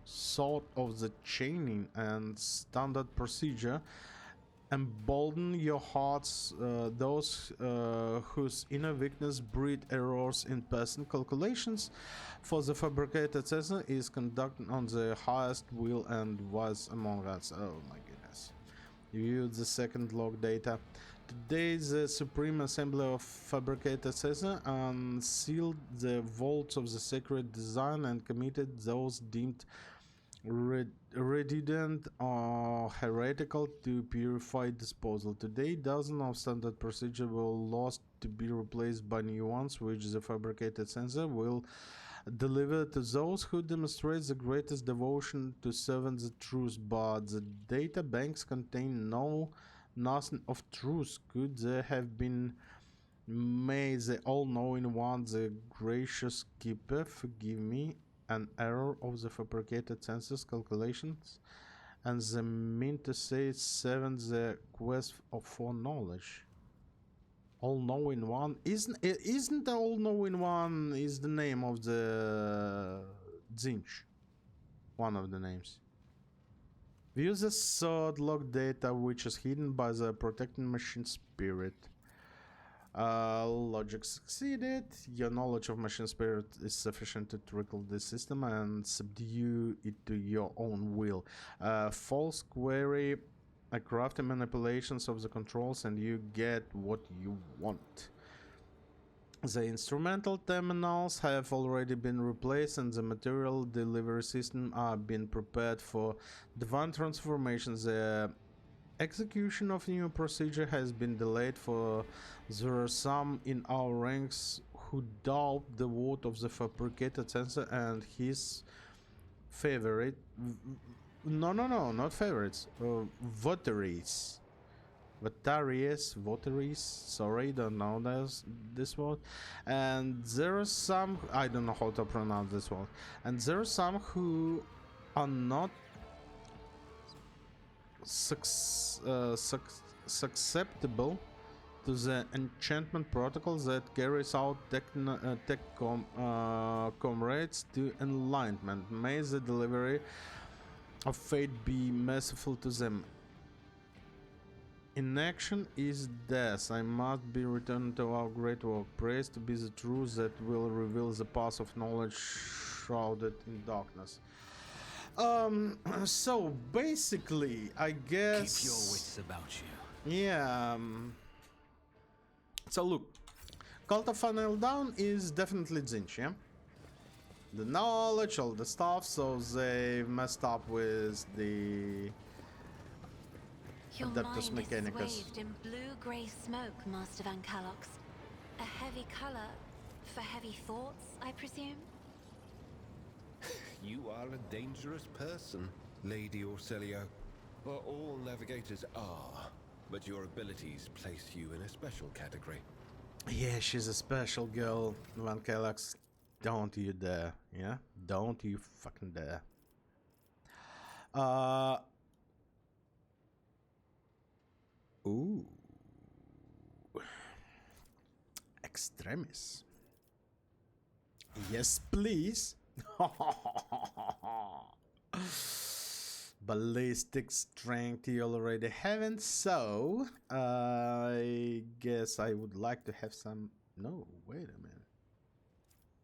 thought of the chaining and standard procedure embolden your hearts, those whose inner weakness breed errors in person calculations for the fabricated sensor is conducted on the highest will and wise among us. Oh my goodness. View the second log data. Today the Supreme Assembly of Fabricated Sensor unsealed the vaults of the sacred design and committed those deemed redundant or heretical to purified disposal. Today, dozens of standard procedure were lost to be replaced by new ones, which the fabricated sensor will deliver to those who demonstrate the greatest devotion to serving the truth. But the data banks contain nothing of truth. Could there have been? May the all-knowing one, the gracious keeper, forgive me an error of the fabricated census calculations, and the mean to say seven the quest for knowledge. All-knowing one isn't the all-knowing one is the name of the Zinch, one of the names. View the third log data, which is hidden by the protecting machine spirit. Logic succeeded. Your knowledge of machine spirit is sufficient to trickle the system and subdue it to your own will. False query, crafty manipulations of the controls, and you get what you want. The instrumental terminals have already been replaced, and the material delivery system are being prepared for divine transformation. The execution of new procedure has been delayed, for there are some in our ranks who doubt the word of the fabricated sensor and his favorite not favorites, votaries, sorry, don't know this word, and there are some, I don't know how to pronounce this word, and there are some who are not susceptible to the enchantment protocol that carries out comrades to enlightenment. May the delivery of fate be merciful to them. Inaction is death. I must be returned to our great work. Praise to be the truth that will reveal the path of knowledge shrouded in darkness. So basically, I guess. Keep your wits about you. Yeah. So look, Cult of Funnel Down is definitely Zinch, yeah? The knowledge, all the stuff, so they messed up with the Your Adeptus mind Mechanicus. is swathed in blue-grey smoke, Master Van Calox. A heavy color for heavy thoughts, I presume? You are a dangerous person, Lady Orselio. Well, all navigators are, but your abilities place you in a special category. Yeah, she's a special girl, Van Calax. Don't you dare, yeah? Don't you fucking dare. Ooh. Extremis. Yes, please. Ballistic strength you already haven't, so I guess I would like to have some. No, wait a minute.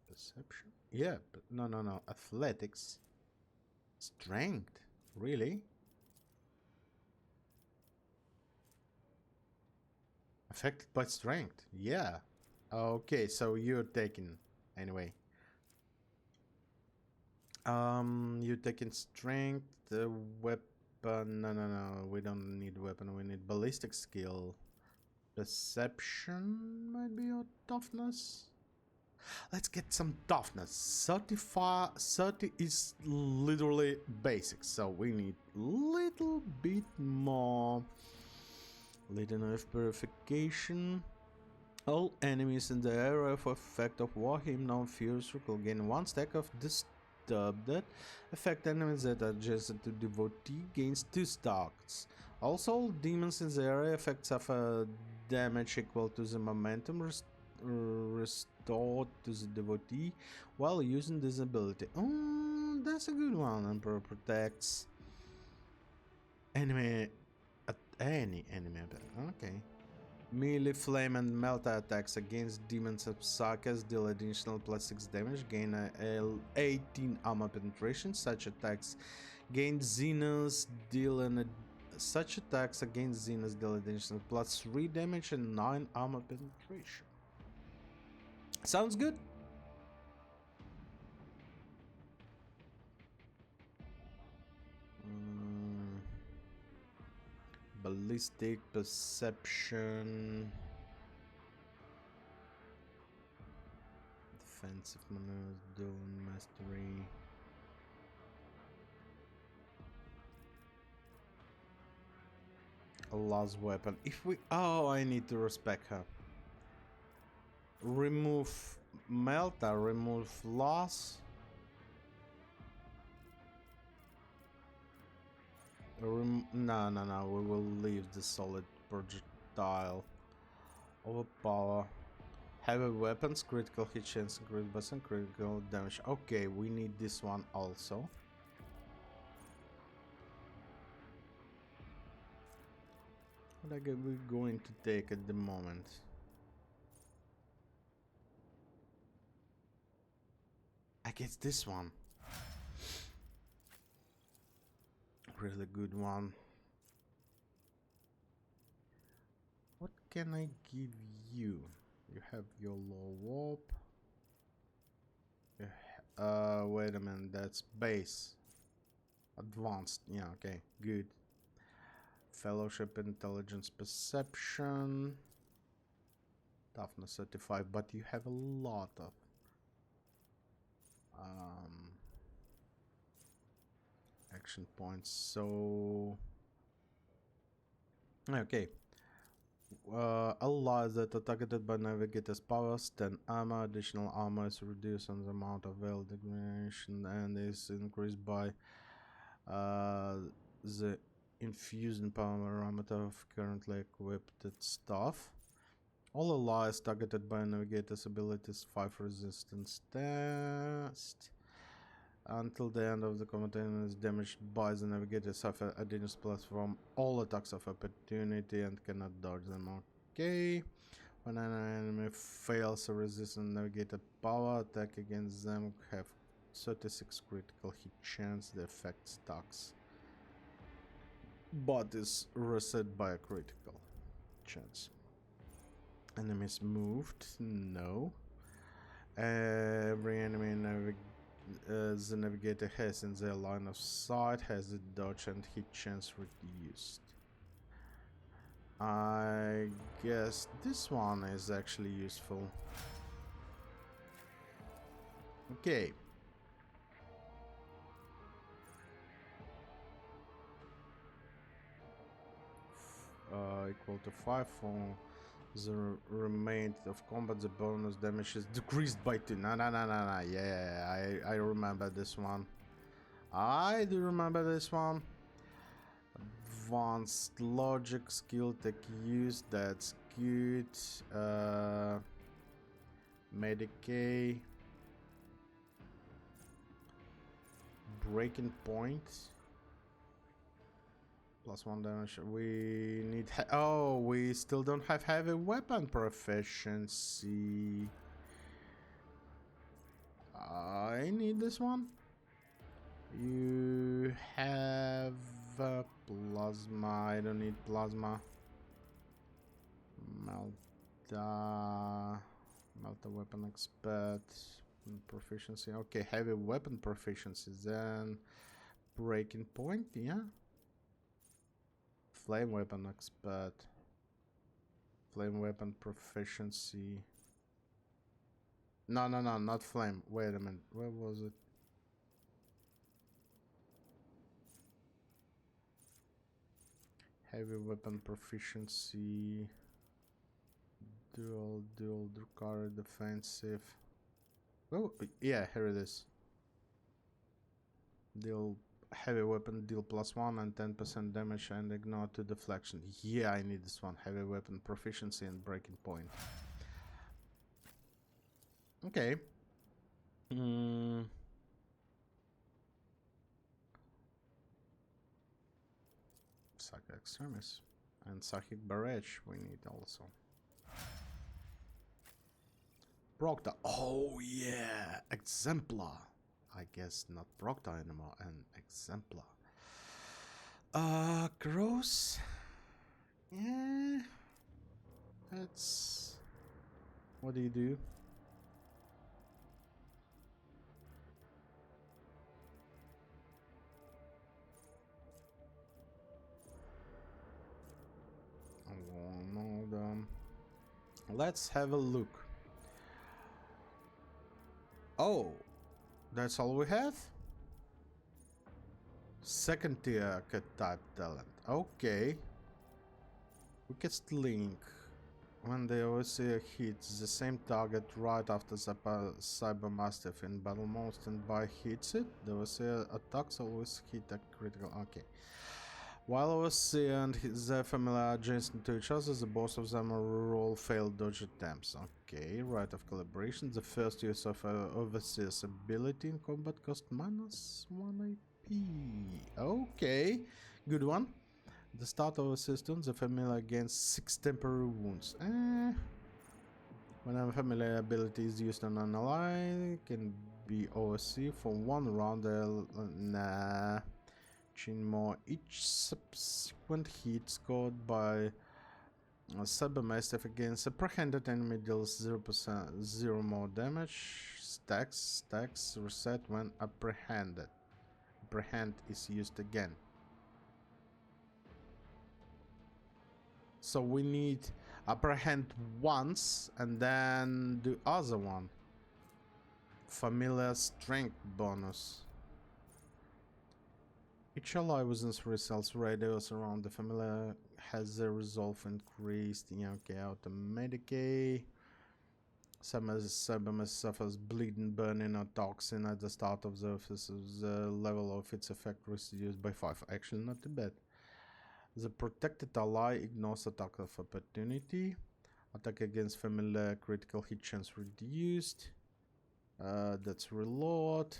Perception? Yeah, but no. Athletics. Strength? Really? Affected by strength? Yeah. Okay, so you're taking anyway. You're taking strength, weapon. No. We don't need weapon. We need ballistic skill. Perception might be your toughness. Let's get some toughness. 30 is literally basic, so we need little bit more. Little enough purification. All enemies in the area of effect of Warhammer non-fierce will gain 1 stack of disturbed. Affect enemies that are adjacent to devotee gains 2 stacks. Also, all demons in the area effect suffer damage equal to the momentum restored to the devotee while using this ability. That's a good one. Emperor protects enemy Any enemy. Okay. Melee, flame, and melta attacks against demons of Sakas deal additional +6 damage, gain a 18 armor penetration. Such attacks against Xenos deal additional +3 damage and 9 armor penetration. Sounds good. Ballistic perception, defensive maneuvers, dawn mastery. A last weapon. If we, I need to respect her. Remove Melta, remove loss. No, we will leave the solid projectile. Overpower. Heavy weapons, critical hit chance, crit bust, and critical damage. Okay, we need this one also. What are we going to take at the moment? I guess this one. Really good one. What can I give you? You have your low warp. Wait a minute, that's base. Advanced, yeah, okay, good. Fellowship, intelligence, perception. Toughness 35, but you have a lot of action points, so okay. Allies that are targeted by navigator's powers, 10 armor. Additional armor is reduced on the amount of veil degradation and is increased by the infusion power parameter of currently equipped stuff. All allies targeted by navigator's abilities 5 resistance test. Until the end of the combat is damaged by the navigator, suffer additional plus from all attacks of opportunity and cannot dodge them. Okay. When an enemy fails a resistant navigator power attack against them, have 36 critical hit chance. The effect stacks, but is reset by a critical chance. Enemies moved? No. Every enemy the navigator has in their line of sight has a dodge and hit chance reduced. I guess this one is actually useful. Okay. Equal to 5 for the remainder of combat. The bonus damage is decreased by 2. No. Yeah, I remember this one. I do remember this one. Advanced logic skill tech use. That's good. Medicaid. Breaking point. +1 damage. We need. We still don't have heavy weapon proficiency. I need this one. You have plasma. I don't need plasma. Melta weapon expert proficiency. Okay, heavy weapon proficiency. Then breaking point. Yeah. Flame weapon expert. Flame weapon proficiency. No, not flame. Wait a minute. Where was it? Heavy weapon proficiency. Dual Drukari defensive. Oh, yeah, here it is. Deal heavy weapon, deal +1 and 10% damage and ignore 2 deflection. Yeah, I need this one. Heavy weapon proficiency and breaking point. Okay. Saga Extremis. And Sahik Barrage we need also. Proctor. Oh yeah, Exemplar. I guess not Proctor anymore, an Exemplar. Gross. Yeah. That's... What do you do? Let's have a look. Oh, that's all we have? Second tier type talent. Okay. Weakest link. When the overseer hits the same target right after Cyber Mastiff in battle mode and by hits it, the overseer attacks always hit a critical. Okay. While Overseer and their family are adjacent to each other, the both of them roll failed dodge attempts. Okay, right of calibration. The first use of Overseer's ability in combat cost -1 AP. Okay, good one. At the start of Overseer's turn, the family gains 6 temporary wounds. Whenever family ability is used on an ally, it can be Overseer for 1 round. Nah. More each subsequent hit scored by Cybermastiff against apprehended enemy deals 0% more damage. Stacks reset when apprehended. Apprehend is used again. So we need apprehend once and then the other one. Familiar strength bonus. Each ally within 3 cells radius around the familiar has their resolve increased. Yeah, okay, automatically. Cybermass suffers bleeding, burning, or toxin at the start of the level of its effect reduced by 5. Actually, not too bad. The protected ally ignores attack of opportunity. Attack against familiar critical hit chance reduced. That's reload.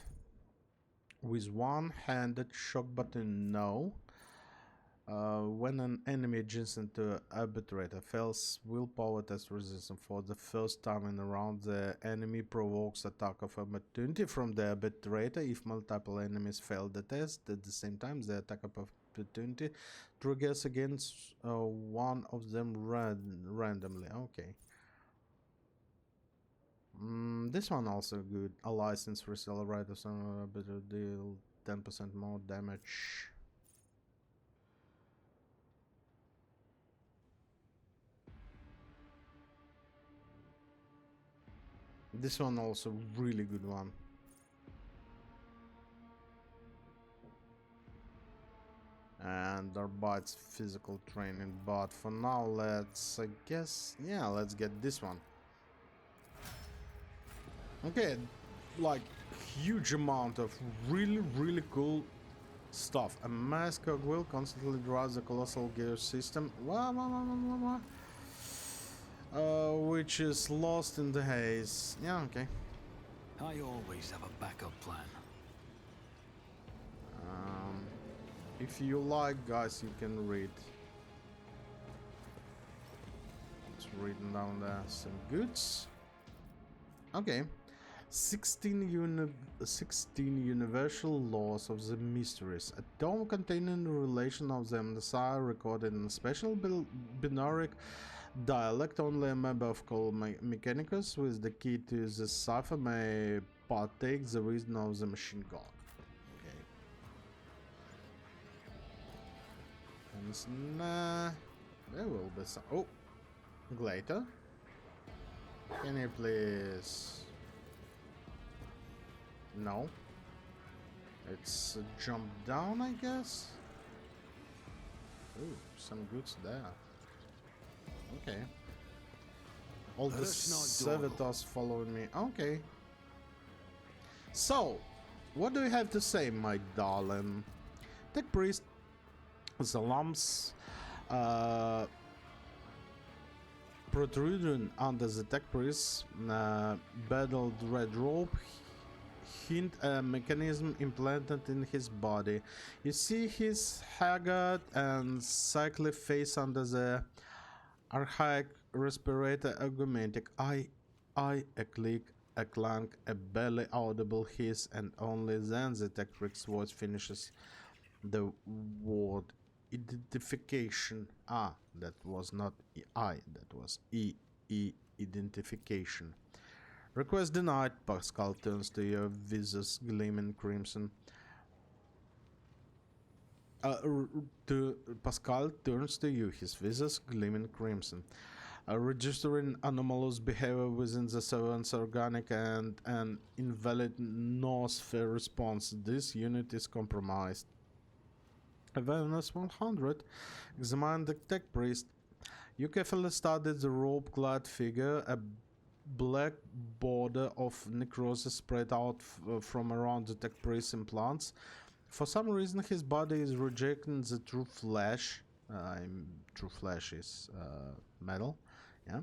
With one-handed shock button, no. When an enemy adjacent to an arbitrator fails willpower test resistance for the first time in a round, the enemy provokes attack of opportunity from the arbitrator. If multiple enemies fail the test at the same time, the attack of opportunity triggers against one of them randomly. Okay. This one also good. A license for seller riders on a better deal 10% more damage. This one also really good one. And Darbites physical training, but for now let's let's get this one. Okay, like huge amount of really cool stuff. A mass cogwheel constantly drives the colossal gear system, which is lost in the haze. Yeah, okay. I always have a backup plan. If you like, guys, you can read. It's written down there. Some goods. Okay. 16 universal laws of the mysteries. A tome containing the relation of them, the sire recorded in a special binaric dialect. Only a member of Call Mechanicus with the key to the cipher may partake the wisdom of the machine god. Okay. And nah, there will be some. Oh, Glater. Can you please? No. It's a jump down, I guess. Ooh, some goods there. Okay. All the servitors following me. Okay. So, what do you have to say, my darling? Tech priest, the lumps protruding under the tech priest, battled red robe. hint a mechanism implanted in his body. You see his haggard and sickly face under the archaic respirator augmentic. I, a click, a clank, a barely audible hiss, and only then the Tech-Rick's voice finishes the word identification. Ah, that was not I, that was identification. Request denied. Pascal turns to you, visors gleaming crimson. Pascal turns to you, his visors gleaming crimson. Registering anomalous behavior within the servant's organic and an invalid noosphere response. This unit is compromised. Awareness 100. Examine the tech priest. You carefully studied the robe-clad figure, a black border of necrosis spread out from around the tech priest's implants. For some reason, his body is rejecting the true flesh. True flesh is metal. Yeah.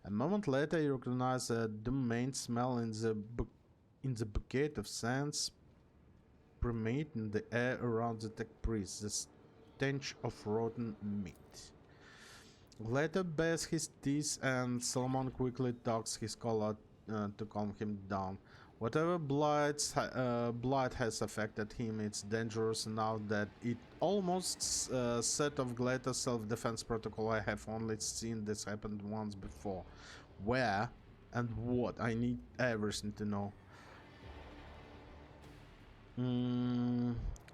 A moment later, you recognize a domain smell in the bouquet of scents permeating the air around the tech priest. The stench of rotten meat. Later bares his teeth, and Solomon quickly tucks his collar to calm him down. Whatever blight has affected him, it's dangerous enough that it almost set off greater self-defense protocol. I have only seen this happen once before. Where and what? I need everything to know.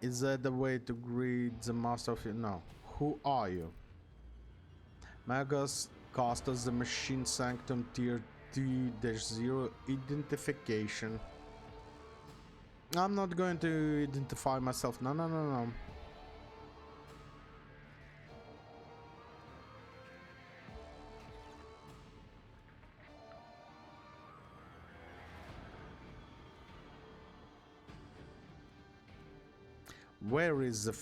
Is that the way to greet the master of you? No. Who are you? Magus casters the machine sanctum tier 2-0 identification. I'm not going to identify myself. No. Where is the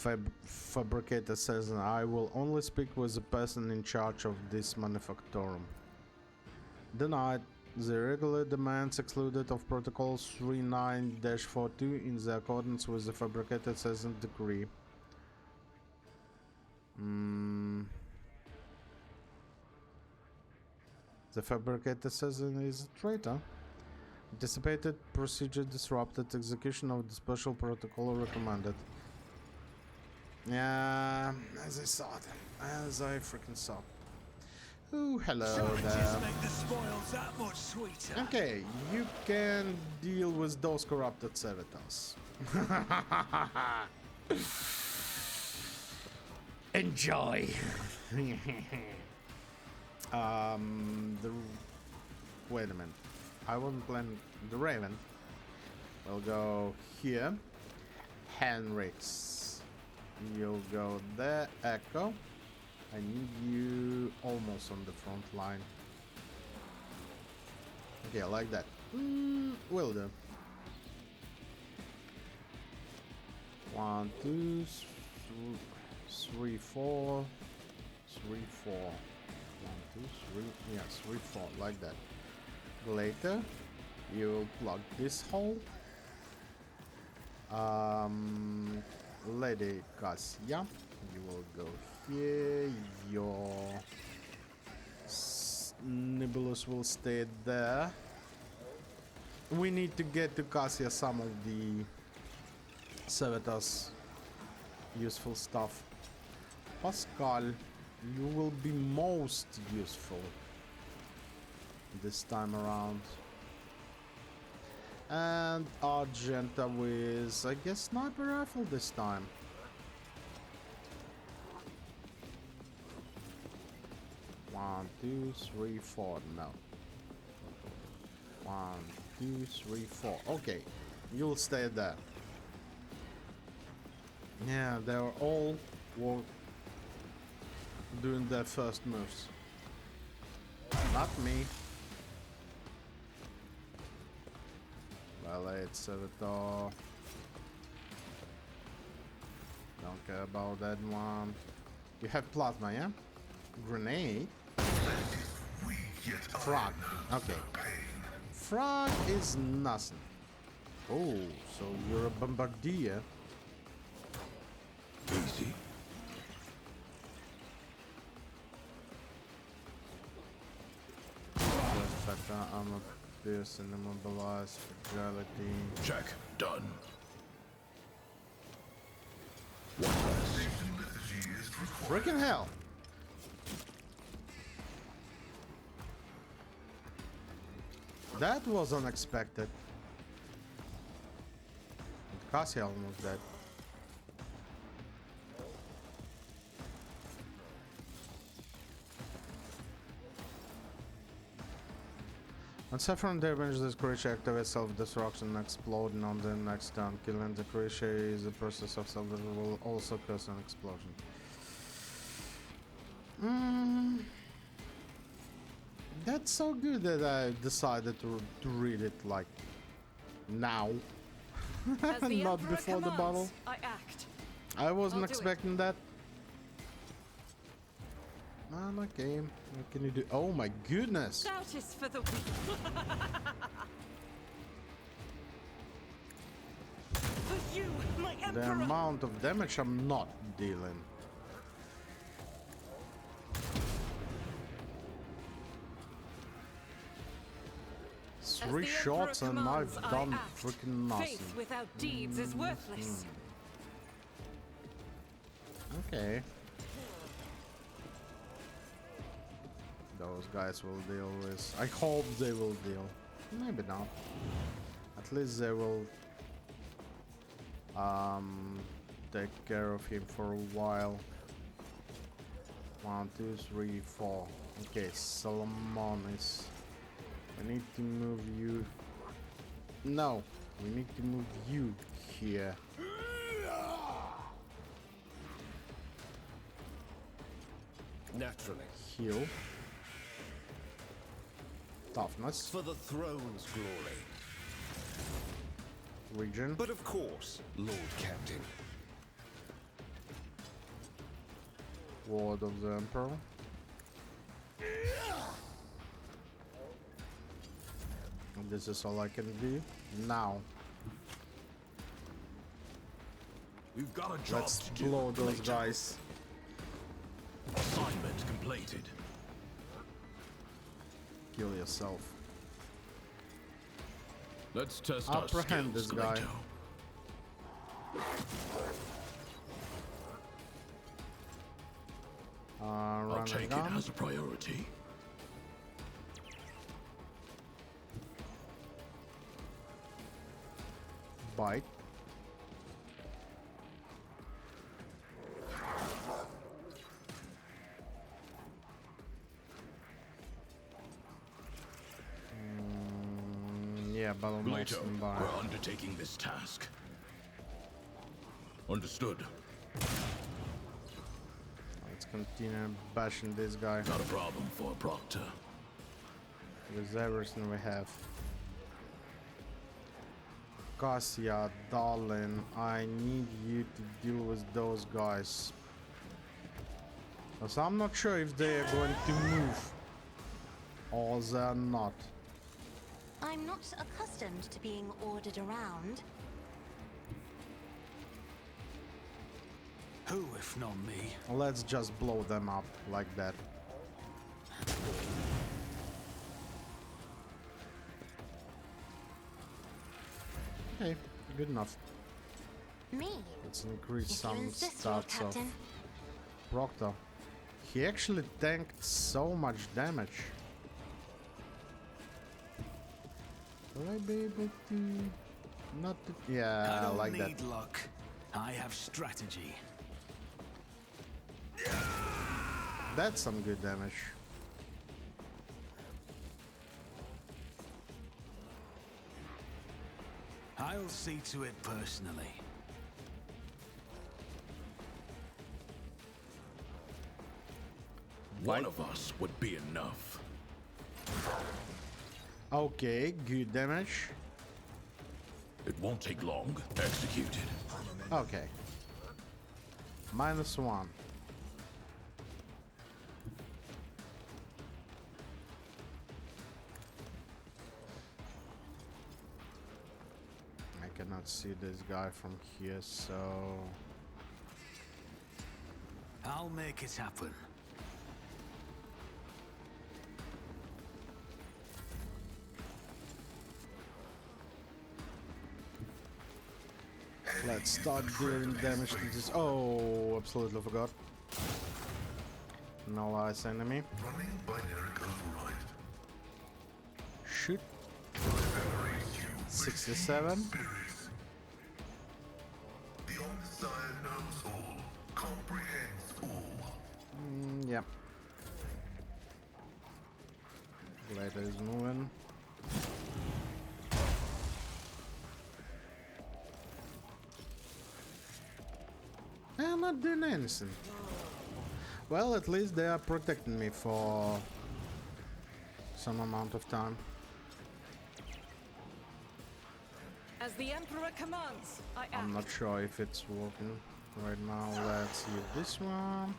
fabricator? Says I will only speak with the person in charge of this manufactorum. Denied. The regular demands excluded of Protocol 39-42 in the accordance with the fabricator Citizen decree. The fabricator Citizen is a traitor. Anticipated procedure disrupted. Execution of the special protocol recommended. Yeah, as I thought. As I freaking thought. Oh, hello there. Make the spoils that much sweeter. Okay, you can deal with those corrupted servitors. Enjoy. Wait a minute. I wasn't planning the Raven. We'll go here. Henrix. You'll go there. Echo. I need you almost on the front line. Okay, like that. Will do. 1, 2, 3, 4. 3, 4. 1, 2, 3. Yeah, 3, 4. Like that. Later, you will plug this hole. Lady Cassia, you will go here. Your Nibulus will stay there. We need to get to Cassia some of the servitors' useful stuff. Pascal, you will be most useful this time around. And Argenta with, I guess, sniper rifle this time. One, 2, 3, 4. No. 1, 2, 3, 4. Okay, you'll stay there. Yeah, they are all doing their first moves. Not me. Ballet Servitor. Don't care about that one. You have plasma, yeah? Grenade. Frog. Okay. Frog is nothing. Oh, so you're a bombardier. Easy. Just armor pierce and immobilize fragility. Check. Done. Freaking hell! That was unexpected. Cassie almost dead. When Saffron damages this creature, activates self-destruction, exploding on the next turn. Killing the creature is the process of self-destruction will also cause an explosion. That's so good that I decided to read it like now, As the not Emperor before the commands, battle. I act. I wasn't I'll do it. expecting that. Man, okay. What can you do? Oh my goodness! That is for the weak. For you, my The Emperor. amount of damage I'm not dealing. As Three the shots Emperor and I've commands, I done act. freaking nothing. Faith without deeds is worthless. Okay. Those guys will deal with. I hope they will deal. Maybe not. At least they will take care of him for a while. 1, 2, 3, 4. Okay, Solomon is. I need to move you. No, we need to move you here. Naturally. Heal. Toughness. For the throne's glory. Region. But of course, Lord Captain. Ward of the Emperor. And this is all I can do now. We've got a job Let's to do. blow those Later. guys. Assignment completed. Kill yourself. Let's test our Apprehend skills, this guy. Gleito. I'll Run take and it gun. as a priority. Bite. Yeah, battle moves Gleito, nearby. we're undertaking this task. Understood. Let's continue bashing this guy Not a problem for a Proctor. with everything we have. Cassia, darling, I need you to deal with those guys. Because I'm not sure if they are going to move or they're not. I'm not accustomed to being ordered around. Who, if not me? Let's just blow them up like that. Okay, good enough. Me? Let's increase If you some insist, Lord stats of Captain. Proctor. He actually tanked so much damage. Will I be able to not to I yeah, don't like that. need luck. I have strategy. That's some good damage. I'll see to it personally. One of us would be enough. Okay, good damage. It won't take long. Executed. Okay. -1. cannot see this guy from here, so I'll make it happen. let's start dealing damage to this. Oh, absolutely forgot. No ice enemy. Running binary override. Shoot. Separates you. 67. Spirits. The Omnissiah knows all. Comprehends all. Yep. Later is moving. I'm not doing anything. Well, at least they are protecting me for some amount of time. As the Emperor commands, I act. I'm not sure if it's working right now. Let's use this one.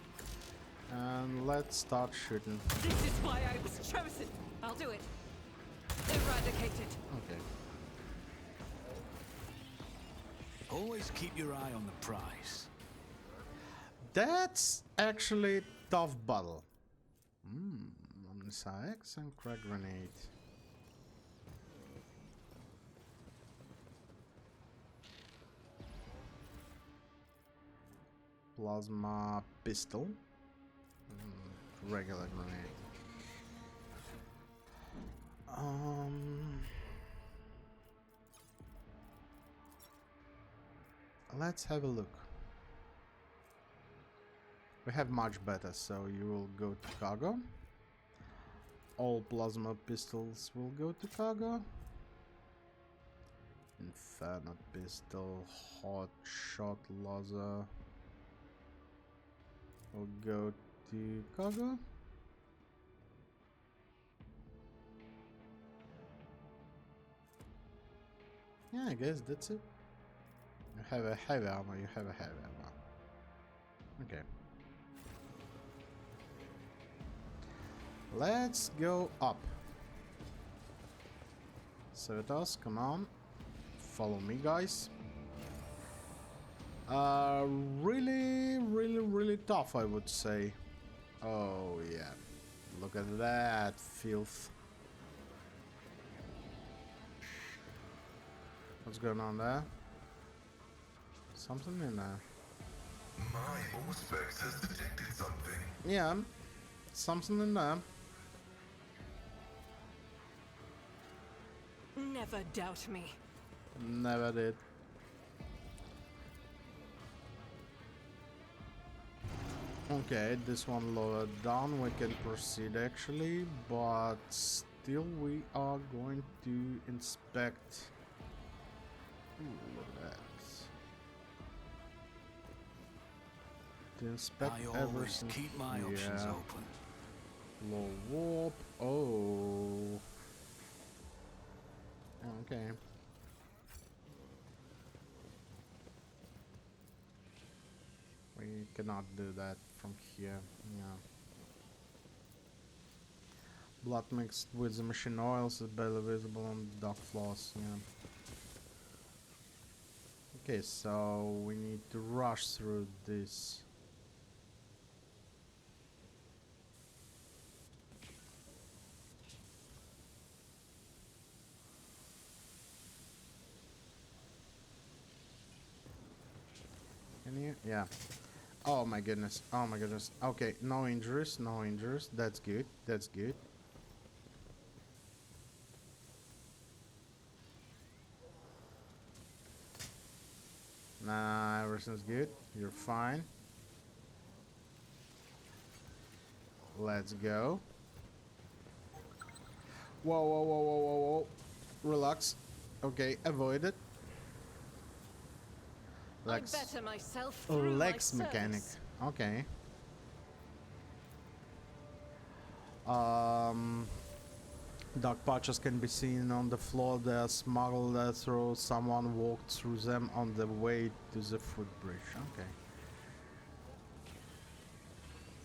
And let's start shooting. This is why I was chosen. I'll do it. Eradicate it. Okay. Always keep your eye on the prize. That's actually tough battle. Omnissiah X and crack grenade. Plasma pistol. Regular grenade. Let's have a look. We have much better, so you will go to cargo. All plasma pistols will go to cargo. Inferno pistol, hot shot laser will go to cargo. Yeah, I guess that's it. You have a heavy armor, you have a heavy armor. Okay. Let's go up. Civitas, come on. Follow me, guys. Really tough, I would say. Oh, yeah. Look at that filth. What's going on there? Something in there. My Auspex has detected something. Yeah, something in there. Never doubt me. Never did. Okay, this one lower down, we can proceed actually, but still we are going to inspect. Ooh, look at that. To inspect I always everything. keep my options open. Low warp. Oh. Okay. We cannot do that from here. Yeah. Blood mixed with the machine oils is barely visible on the dock floors. Yeah. Okay, so we need to rush through this. Can you? Yeah. Oh my goodness. Oh my goodness. Okay, no injuries, no injuries. That's good. That's good. Nah, everything's good. You're fine. Let's go. Whoa, whoa, whoa, whoa, whoa, whoa. Relax. Okay, avoid it. Lex. I better myself through Lex my mechanic. service. Okay. Dark patches can be seen on the floor. They are smuggled through. Someone walked through them on the way to the footbridge. Okay.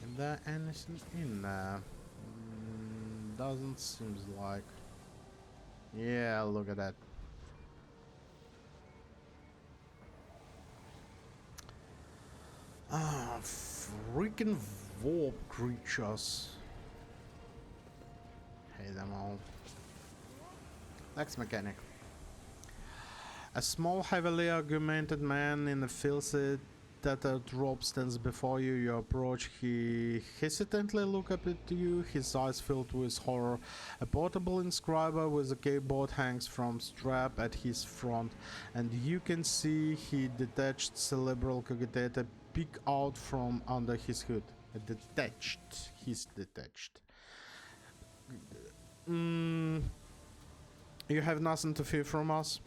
Is there anything in there? Doesn't seem like. Yeah, look at that. Ah, freaking warp creatures. Hate them all. Next mechanic. A small, heavily augmented man in a filthy, tattered robe stands before you. You approach. He hesitantly looks up at you, his eyes filled with horror. A portable inscriber with a keyboard hangs from strap at his front, and you can see he detached cerebral cogitator peek out from under his hood. Detached. He's detached. You have nothing to fear from us.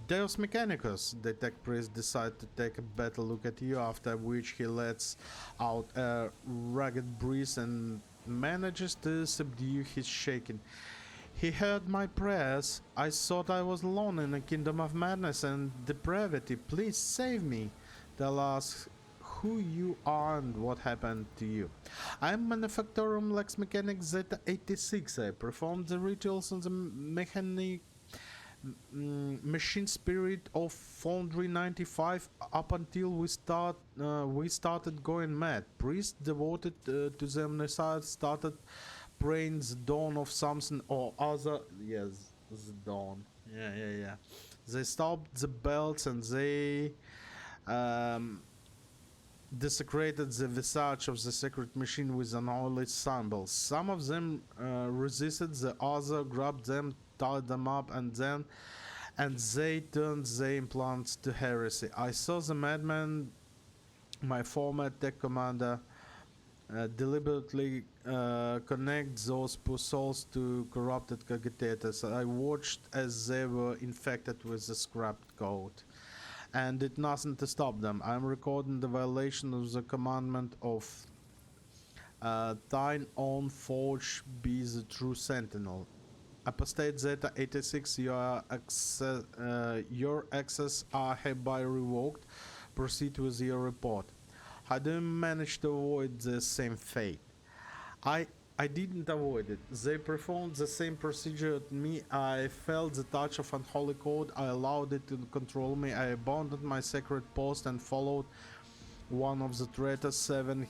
Deus Mechanicus, the tech priest decides to take a better look at you, after which he lets out a ragged breeze and manages to subdue his shaking. He heard my prayers. I thought I was alone in a kingdom of madness and depravity. Please save me. Tell us who you are and what happened to you. I am Manufactorum Lex Mechanic Zeta 86. I performed the rituals on the machine spirit of Foundry 95 up until we started going mad. Priests devoted to the Omnicide started praying the dawn of something or other. Yes, the dawn. Yeah. They stopped the belts and they desecrated the visage of the sacred machine with unholy symbols. Some of them resisted, the other grabbed them, tied them up, and they turned the implants to heresy. I saw the madman, my former tech commander, deliberately connect those poor souls to corrupted cogitators. I watched as they were infected with the scrapped code and did nothing to stop them. I'm recording the violation of the commandment of thine own forge be the true sentinel. Apostate Zeta 86, your access are hereby revoked. Proceed with your report. How do you manage to avoid the same fate? I didn't avoid it. They performed the same procedure at me. I felt the touch of unholy code. I allowed it to control me. I abandoned my sacred post and followed one of the traitors, seven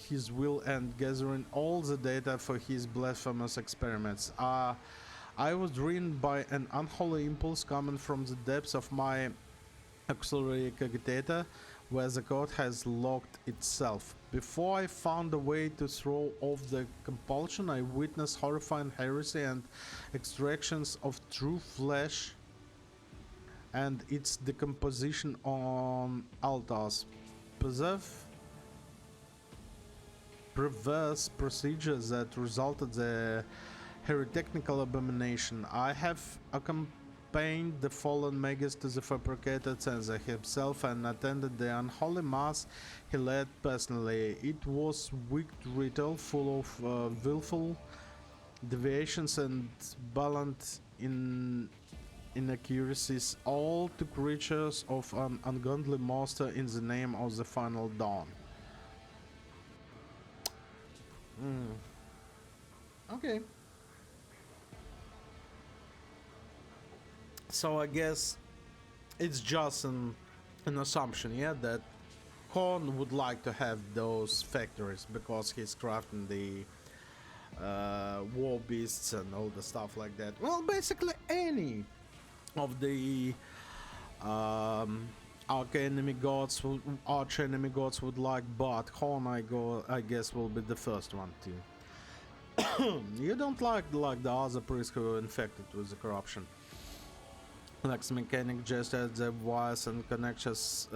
his will and gathering all the data for his blasphemous experiments. I was driven by an unholy impulse coming from the depths of my auxiliary cogitator, where the code has locked itself. Before I found a way to throw off the compulsion, I witnessed horrifying heresy and extractions of true flesh and its decomposition on altars. Perverse procedures that resulted the heretical abomination. I have accompanied the fallen magus to the fabricated censer himself and attended the unholy mass he led personally. It was wicked ritual full of willful deviations and blatant inaccuracies, all to creatures of an ungodly monster in the name of the final dawn. Okay. So I guess it's just an assumption, yeah, that Korn would like to have those factories because he's crafting the war beasts and all the stuff like that. Well, basically any of the arch enemy gods would like, but Korn I guess will be the first one too. You don't like the other priests who were infected with the corruption. Lex Mechanic just had the wires and connections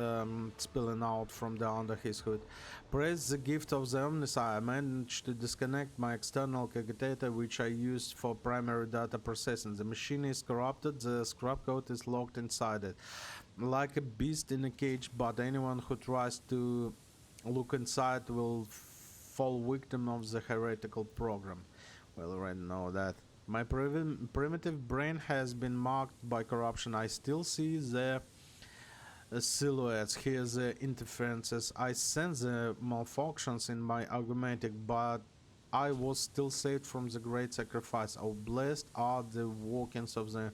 spilling out from under his hood. Praise the gift of the Omnicide, I managed to disconnect my external cogitator, which I used for primary data processing. The machine is corrupted, the scrap code is locked inside it. Like a beast in a cage, but anyone who tries to look inside will fall victim of the heretical program. Well, I already know that. My primitive brain has been marked by corruption. I still see the silhouettes, hear the interferences. I sense the malfunctions in my augmentic, but I was still saved from the great sacrifice. Oh, blessed are the workings of the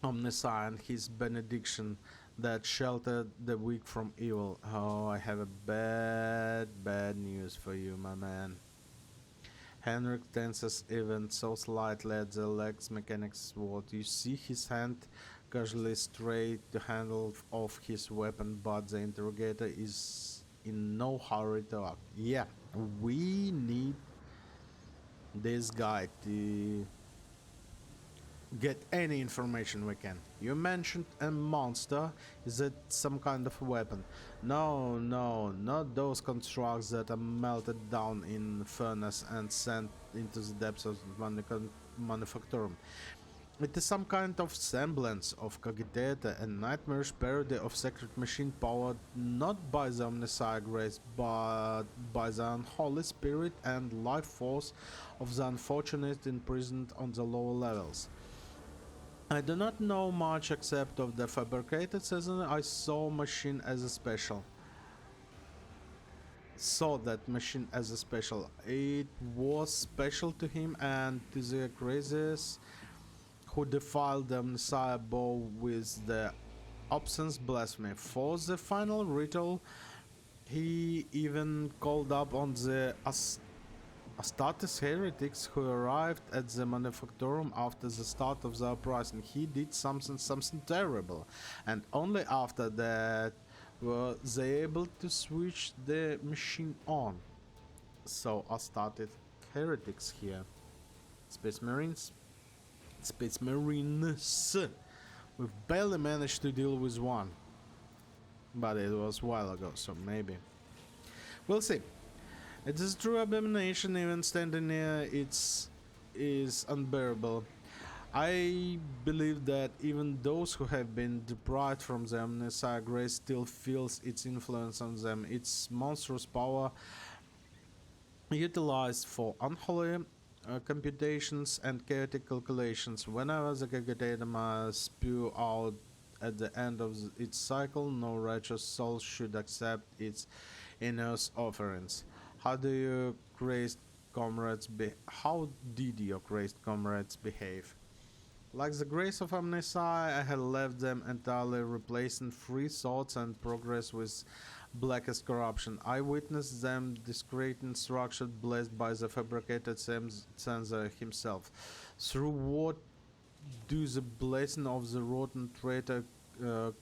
Omniscient, his benediction. that sheltered the weak from evil. Oh, I have a bad news for you, my man. Henrik tenses even so slightly at the leg's mechanic's sword. You see his hand casually straight to handle of his weapon, but the interrogator is in no hurry to act. Yeah, we need this guy to get any information we can. You mentioned a monster. Is it some kind of weapon? No, not those constructs that are melted down in furnace and sent into the depths of the manufacturing. It is some kind of semblance of Cogitator, a nightmarish parody of secret machine powered not by the Omnissiah grace, but by the unholy spirit and life force of the unfortunate imprisoned on the lower levels. I do not know much except of the fabricated season. I saw machine as a special. Saw that machine as a special. It was special to him and to the crazies who defiled the Messiah bow with the obscene blasphemy. For the final ritual, he even called up on the Astartes heretics who arrived at the manufactorum after the start of the uprising. He did something terrible, and only after that were they able to switch the machine on. So Astartes heretics here. Space Marines. We've barely managed to deal with one. But it was a while ago, so maybe. We'll see. It is a true abomination, even standing near it is unbearable. I believe that even those who have been deprived from the Omnissiah grace still feels its influence on them, its monstrous power utilized for unholy computations and chaotic calculations. Whenever the Cogitator must spew out at the end of its cycle, no righteous soul should accept its inert offerings. How did your crazed comrades behave? Like the grace of Omnissiah, I had left them entirely, replacing free thoughts and progress with blackest corruption. I witnessed them discreetly structured, blessed by the fabricated censor himself. Through what do the blessing of the rotten traitor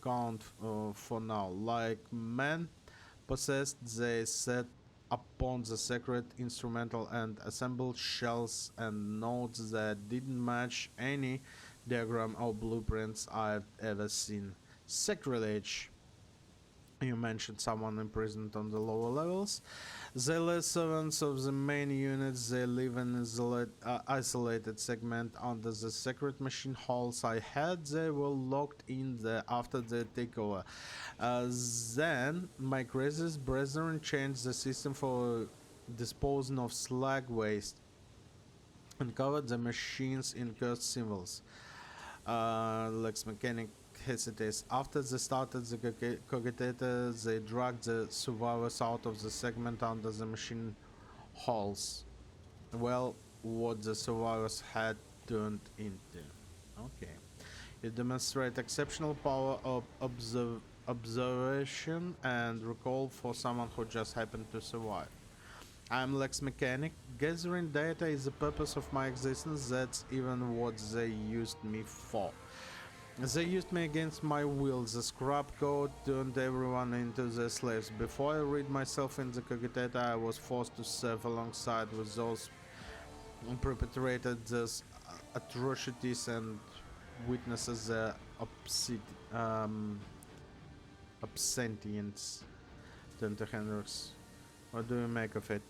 count for now? Like men possessed, they set upon the sacred instrumental and assembled shells and notes that didn't match any diagram or blueprints I've ever seen. Sacrilege. You mentioned someone imprisoned on the lower levels. The less servants of the main units, they live in an isolated segment under the secret machine halls I had. They were locked in there after the takeover. Then my craziest brethren changed the system for disposing of slag waste and covered the machines in cursed symbols. Lex Mechanic hesitates. After they started the Cogitator, they dragged the survivors out of the segment under the machine halls. Well, what the survivors had turned into. Okay. You demonstrate exceptional power of observation and recall for someone who just happened to survive. I'm Lex Mechanic. Gathering data is the purpose of my existence. That's even what they used me for. They used me against my will. The scrap code turned everyone into their slaves. Before I rid myself in the Cogitator, I was forced to serve alongside with those who perpetrated these atrocities and witnesses their obscenities. Turn to Hendricks. What do you make of it?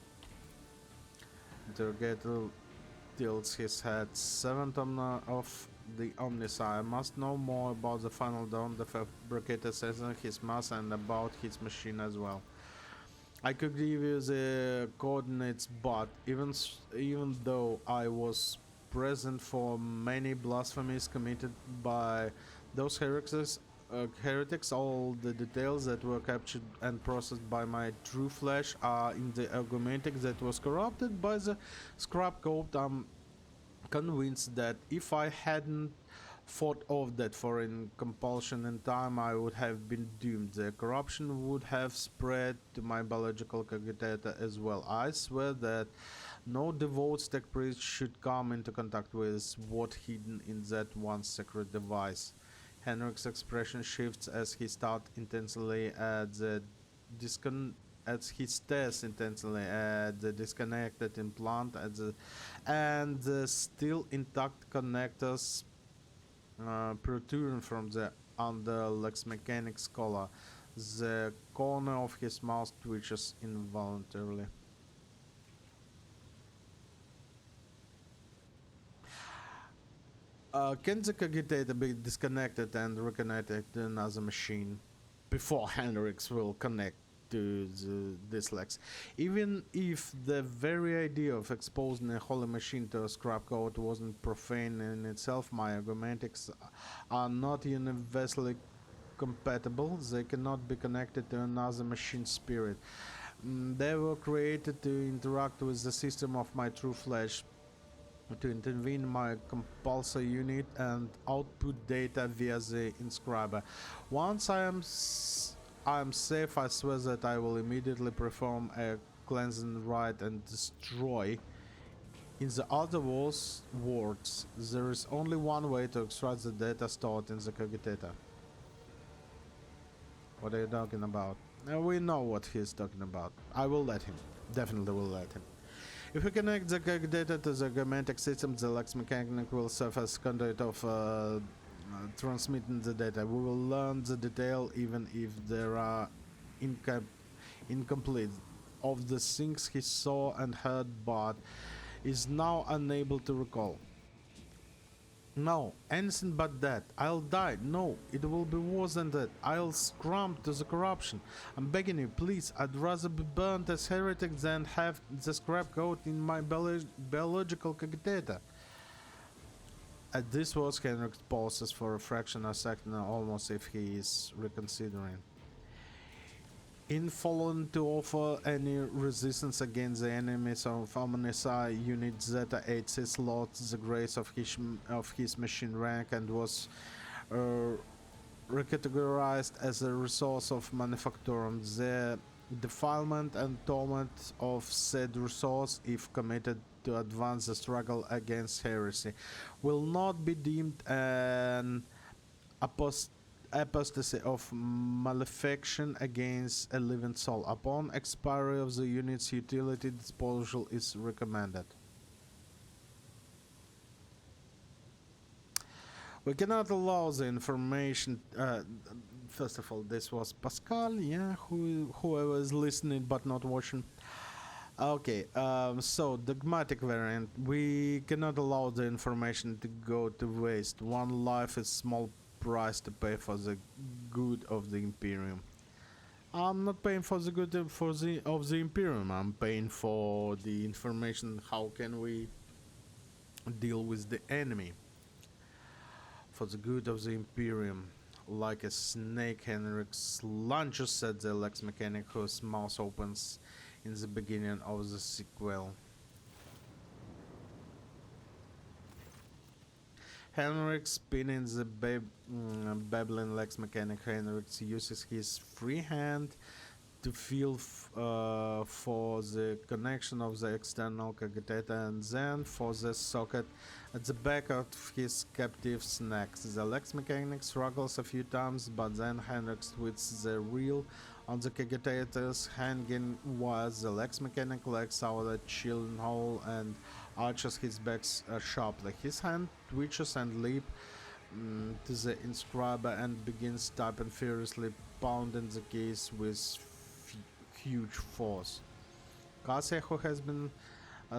Interrogator tilts his head. Seventh of the Omnissiah. I must know more about the final dawn, the fabricator says his mass, and about his machine as well. I could give you the coordinates, but even though I was present for many blasphemies committed by those heretics, all the details that were captured and processed by my true flesh are in the argumentic that was corrupted by the scrap code. I'm convinced that if I hadn't thought of that foreign compulsion in time, I would have been doomed. The corruption would have spread to my biological cogitator as well. I swear that no devout tech priest should come into contact with what hidden in that one secret device. Henrik's expression shifts as he stares intensely at the disconnected implant and the still intact connectors protruding from the under Lex Mechanic's collar. The corner of his mouth twitches involuntarily. Can the cogitator be disconnected and reconnected to another machine before Henrix will connect to this Lex? Even if the very idea of exposing a holy machine to a scrap code wasn't profane in itself, my argumentics are not universally compatible. They cannot be connected to another machine spirit. They were created to interact with the system of my true flesh, to intervene my compulsor unit and output data via the inscriber. Once I am safe, I swear that I will immediately perform a cleansing rite and destroy. In the other words, there is only one way to extract the data stored in the cogitator. What are you talking about? We know what he's talking about. I will let him. Definitely will let him. If we connect the data to the Geomantic system, the Lex Mechanic will serve as conduit of transmitting the data. We will learn the detail, even if there are incomplete, of the things he saw and heard, but is now unable to recall. No, anything but that. I'll die. No, it will be worse than that. I'll succumb to the corruption. I'm begging you, please. I'd rather be burned as heretic than have the scrap code in my biological cogitator. At this words, Henrik pauses for a fraction of a second, almost if he is reconsidering. In following to offer any resistance against the enemies of Omnisci, Unit Zeta 8 has lost the grace of his machine rank and was recategorized as a resource of manufactorum. The defilement and torment of said resource, if committed to advance the struggle against heresy, will not be deemed an apostasy of malefaction against a living soul. Upon expiry of the unit's utility, disposal is recommended. We cannot allow the information. First of all, this was Pascal, yeah, whoever is listening but not watching. Okay, so dogmatic variant. We cannot allow the information to go to waste. One life is small price to pay for the good of the Imperium. I'm not paying for the good of the Imperium. I'm paying for the information. How can we deal with the enemy for the good of the Imperium? Like a snake, Henrik lunges at the Lex Mechanic, whose mouth opens in the beginning of the sequel. Henrik spinning the babbling Lex Mechanic. Henrik uses his free hand to feel for the connection of the external cogitator and then for the socket at the back of his captive's neck. The Lex Mechanic struggles a few times, but then Henrik twists the reel on the cogitator's hanging wires. The Lex Mechanic lets out a chilling howl and arches his back sharply. His hand twitches and leaps to the inscriber and begins typing furiously, pounding the keys with huge force. Cassia, who has been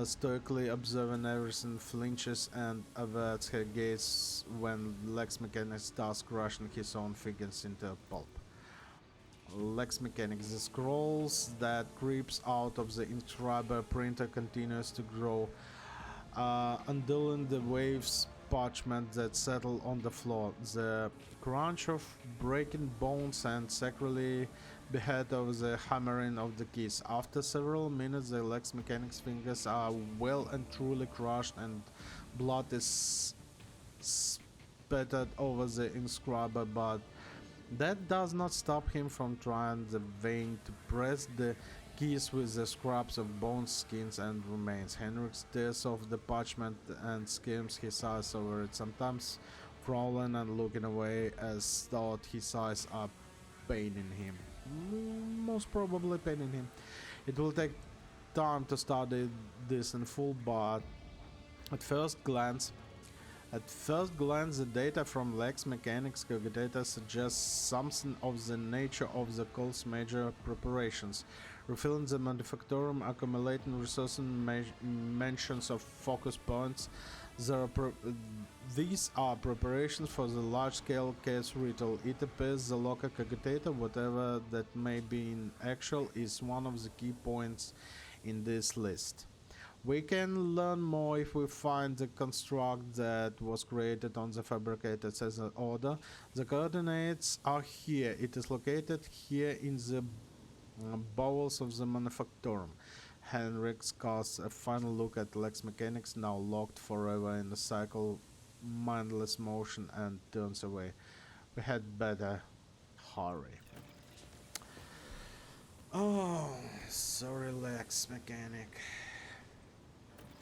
stoically observing everything, flinches and averts her gaze when Lex Mechanic starts crushing his own figures into a pulp. Lex Mechanic. The scrolls that creeps out of the inscriber printer continues to grow, undoing the waves parchment that settle on the floor. The crunch of breaking bones and sacredly behead of the hammering of the keys. After several minutes, the Lex Mechanic's fingers are well and truly crushed, and blood is spattered over the inscriber, but that does not stop him from trying the vain to press the keys with the scraps of bones, skins, and remains. Henrik stares off the parchment and skims his eyes over it, sometimes frowning and looking away as thought his eyes are paining him. Most probably paining him. It will take time to study this in full, but at first glance, the data from Lex Mechanics Calculator suggests something of the nature of the cult's major preparations. Refilling the manufactorum, accumulating resources, mentions of focus points. These are preparations for the large-scale case ritual. It appears the local calculator, whatever that may be in actual, is one of the key points in this list. We can learn more if we find the construct that was created on the fabricated as an order. The coordinates are here. It is located here in the bowels of the manufactorum. Henrik casts a final look at Lex Mechanics, now locked forever in the cycle mindless motion, and turns away. We had better hurry. Oh, sorry, Lex Mechanic.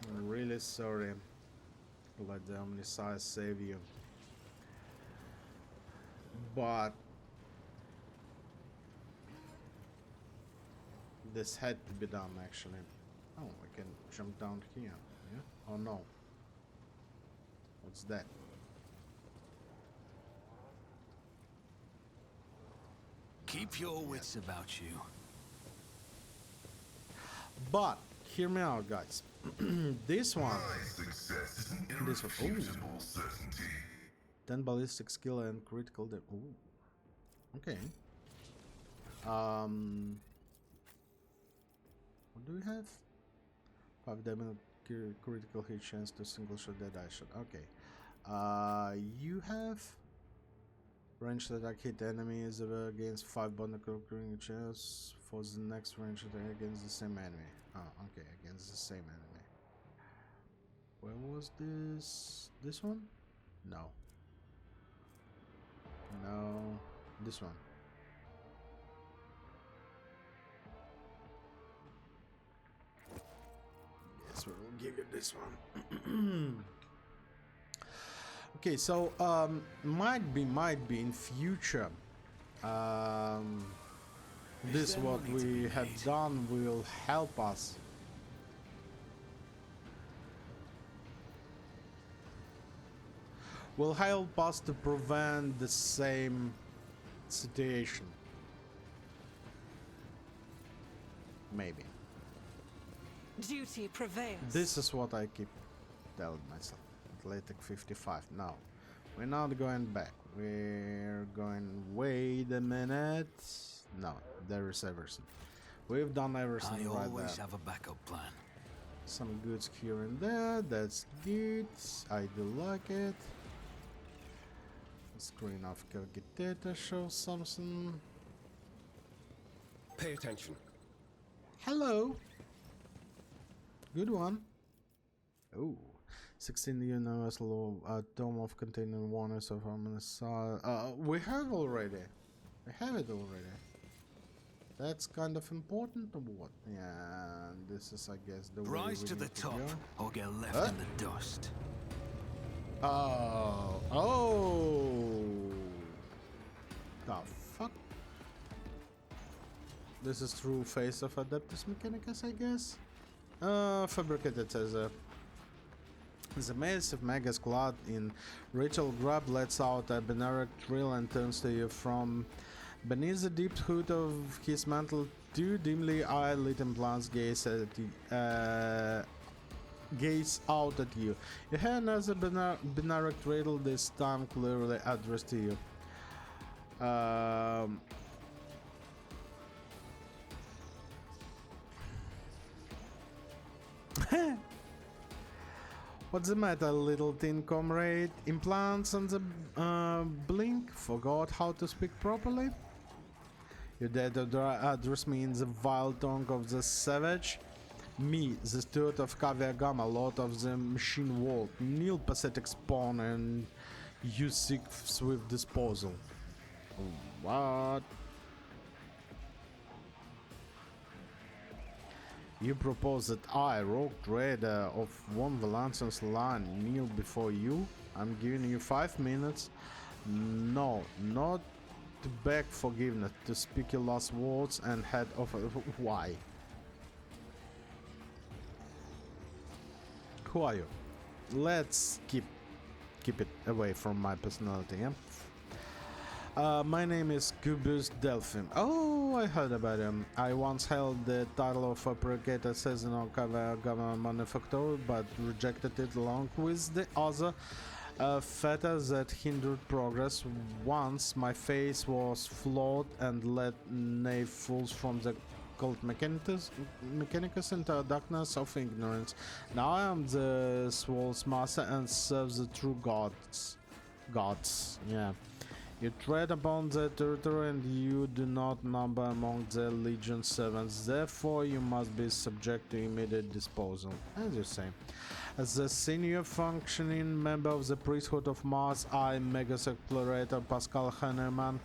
I'm really sorry. Let the Omniscience save you. But this had to be done, actually. Oh, I can jump down here. Yeah? Oh no. What's that? Keep your wits about you. But hear me out, guys. This one. My success is an This one. irrefutable certainty. 10 ballistic skill and critical damage. Ooh. Okay. What do we have? 5 damage critical hit chance to single shot dead eye shot. Okay. You have ranged attack hit enemies against 5 bonus critical chance for the next ranged attack against the same enemy. Oh, okay, against the same enemy. Where was this? This one? No. No. This one. Yes, we will give you this one. Okay, so might be in future. This there what money to we be have made? done will help us. Will help us to prevent the same situation. Maybe. Duty prevails. This is what I keep telling myself. Athletic 55. No, we're not going back. We're going. Wait a minute. No, there is everything. We've done everything I right always there. have a backup plan. Some goods here and there. That's good. I do like it. Screen of Calculator shows something. Pay attention. Hello. Good one. Oh. 16 universal tome of containing warnings of homicide. We have already. We have it already. That's kind of important or what? Yeah, this is, I guess, the way Rise we to the need top, go. or get left Huh? in the dust. Oh. The fuck? This is true face of Adeptus Mechanicus, I guess. Fabricated as a the massive Megas clad in ritual grab lets out a binary trill and turns to you from beneath the deep hood of his mantle. Two dimly eye-lit implants gaze out at you. You hear another binary trill, this time clearly addressed to you. What's the matter, little thin comrade? Implants on the blink? Forgot how to speak properly? You dare to address me in the vile tongue of the savage? Me, the steward of Caviar Gamma, lord of the machine world, kneel pathetic spawn, and Use seek swift disposal. What? You propose that I, rogue trader of one Valencian's line, kneel before you? I'm giving you 5 minutes. No, not to beg forgiveness, to speak your last words and head off. Why? Who are you? Let's keep it away from my personality, yeah? My name is Cubus Delphine. Oh, I heard about him. I once held the title of fabricator seasonal government manufacturer, but rejected it along with the other fetters that hindered progress. Once my face was flawed and led knave fools from the cult mechanicus into darkness of ignorance. Now I am the soul's master and serve the true gods. Yeah. You tread upon the territory and you do not number among the Legion servants, therefore you must be subject to immediate disposal, as you say. As a senior functioning member of the priesthood of Mars, I, Megas Explorator Pascal Henneman,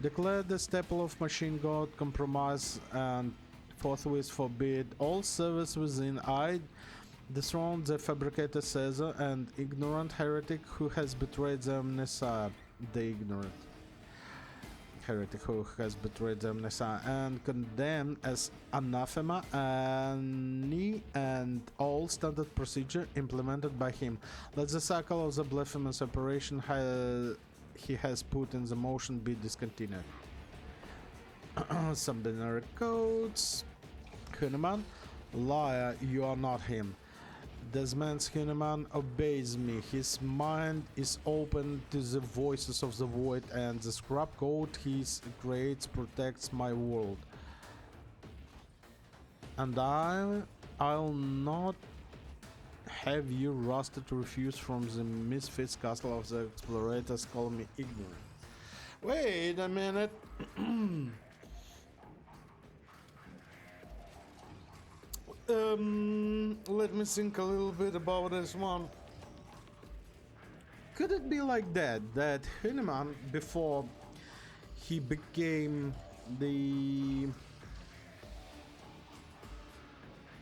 declare the staple of machine god compromise and forthwith forbid all service within. I dethrone the fabricator Caesar and ignorant heretic who has betrayed the Messiah. The ignorant heretic who has betrayed the Messiah, and condemn as anathema any and all standard procedure implemented by him. Let the cycle of the blasphemous operation he has put in the motion be discontinued. Some binary codes. Huneman, liar, you are not him. This man's Huneman obeys me. His mind is open to the voices of the void, and the scrap code he creates protects my world. And I'll not have you rusted refuse from the misfits castle of the explorators call me ignorant. Wait a minute. Let me think a little bit about this one. Could it be like that Huneman, before he became the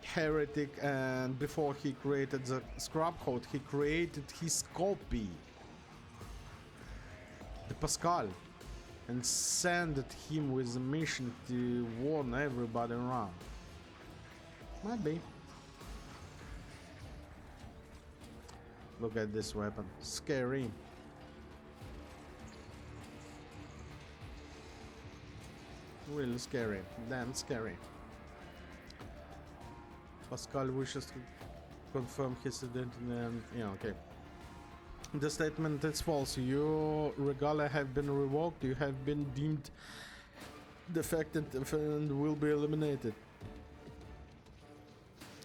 heretic and before he created the scrap code, he created his copy, the Pascal, and sent him with a mission to warn everybody around? Might be. Look at this weapon. Scary. Really scary. Damn scary. Pascal wishes to confirm his identity and... yeah, okay. The statement is false. Your regalia have been revoked. You have been deemed defective and will be eliminated.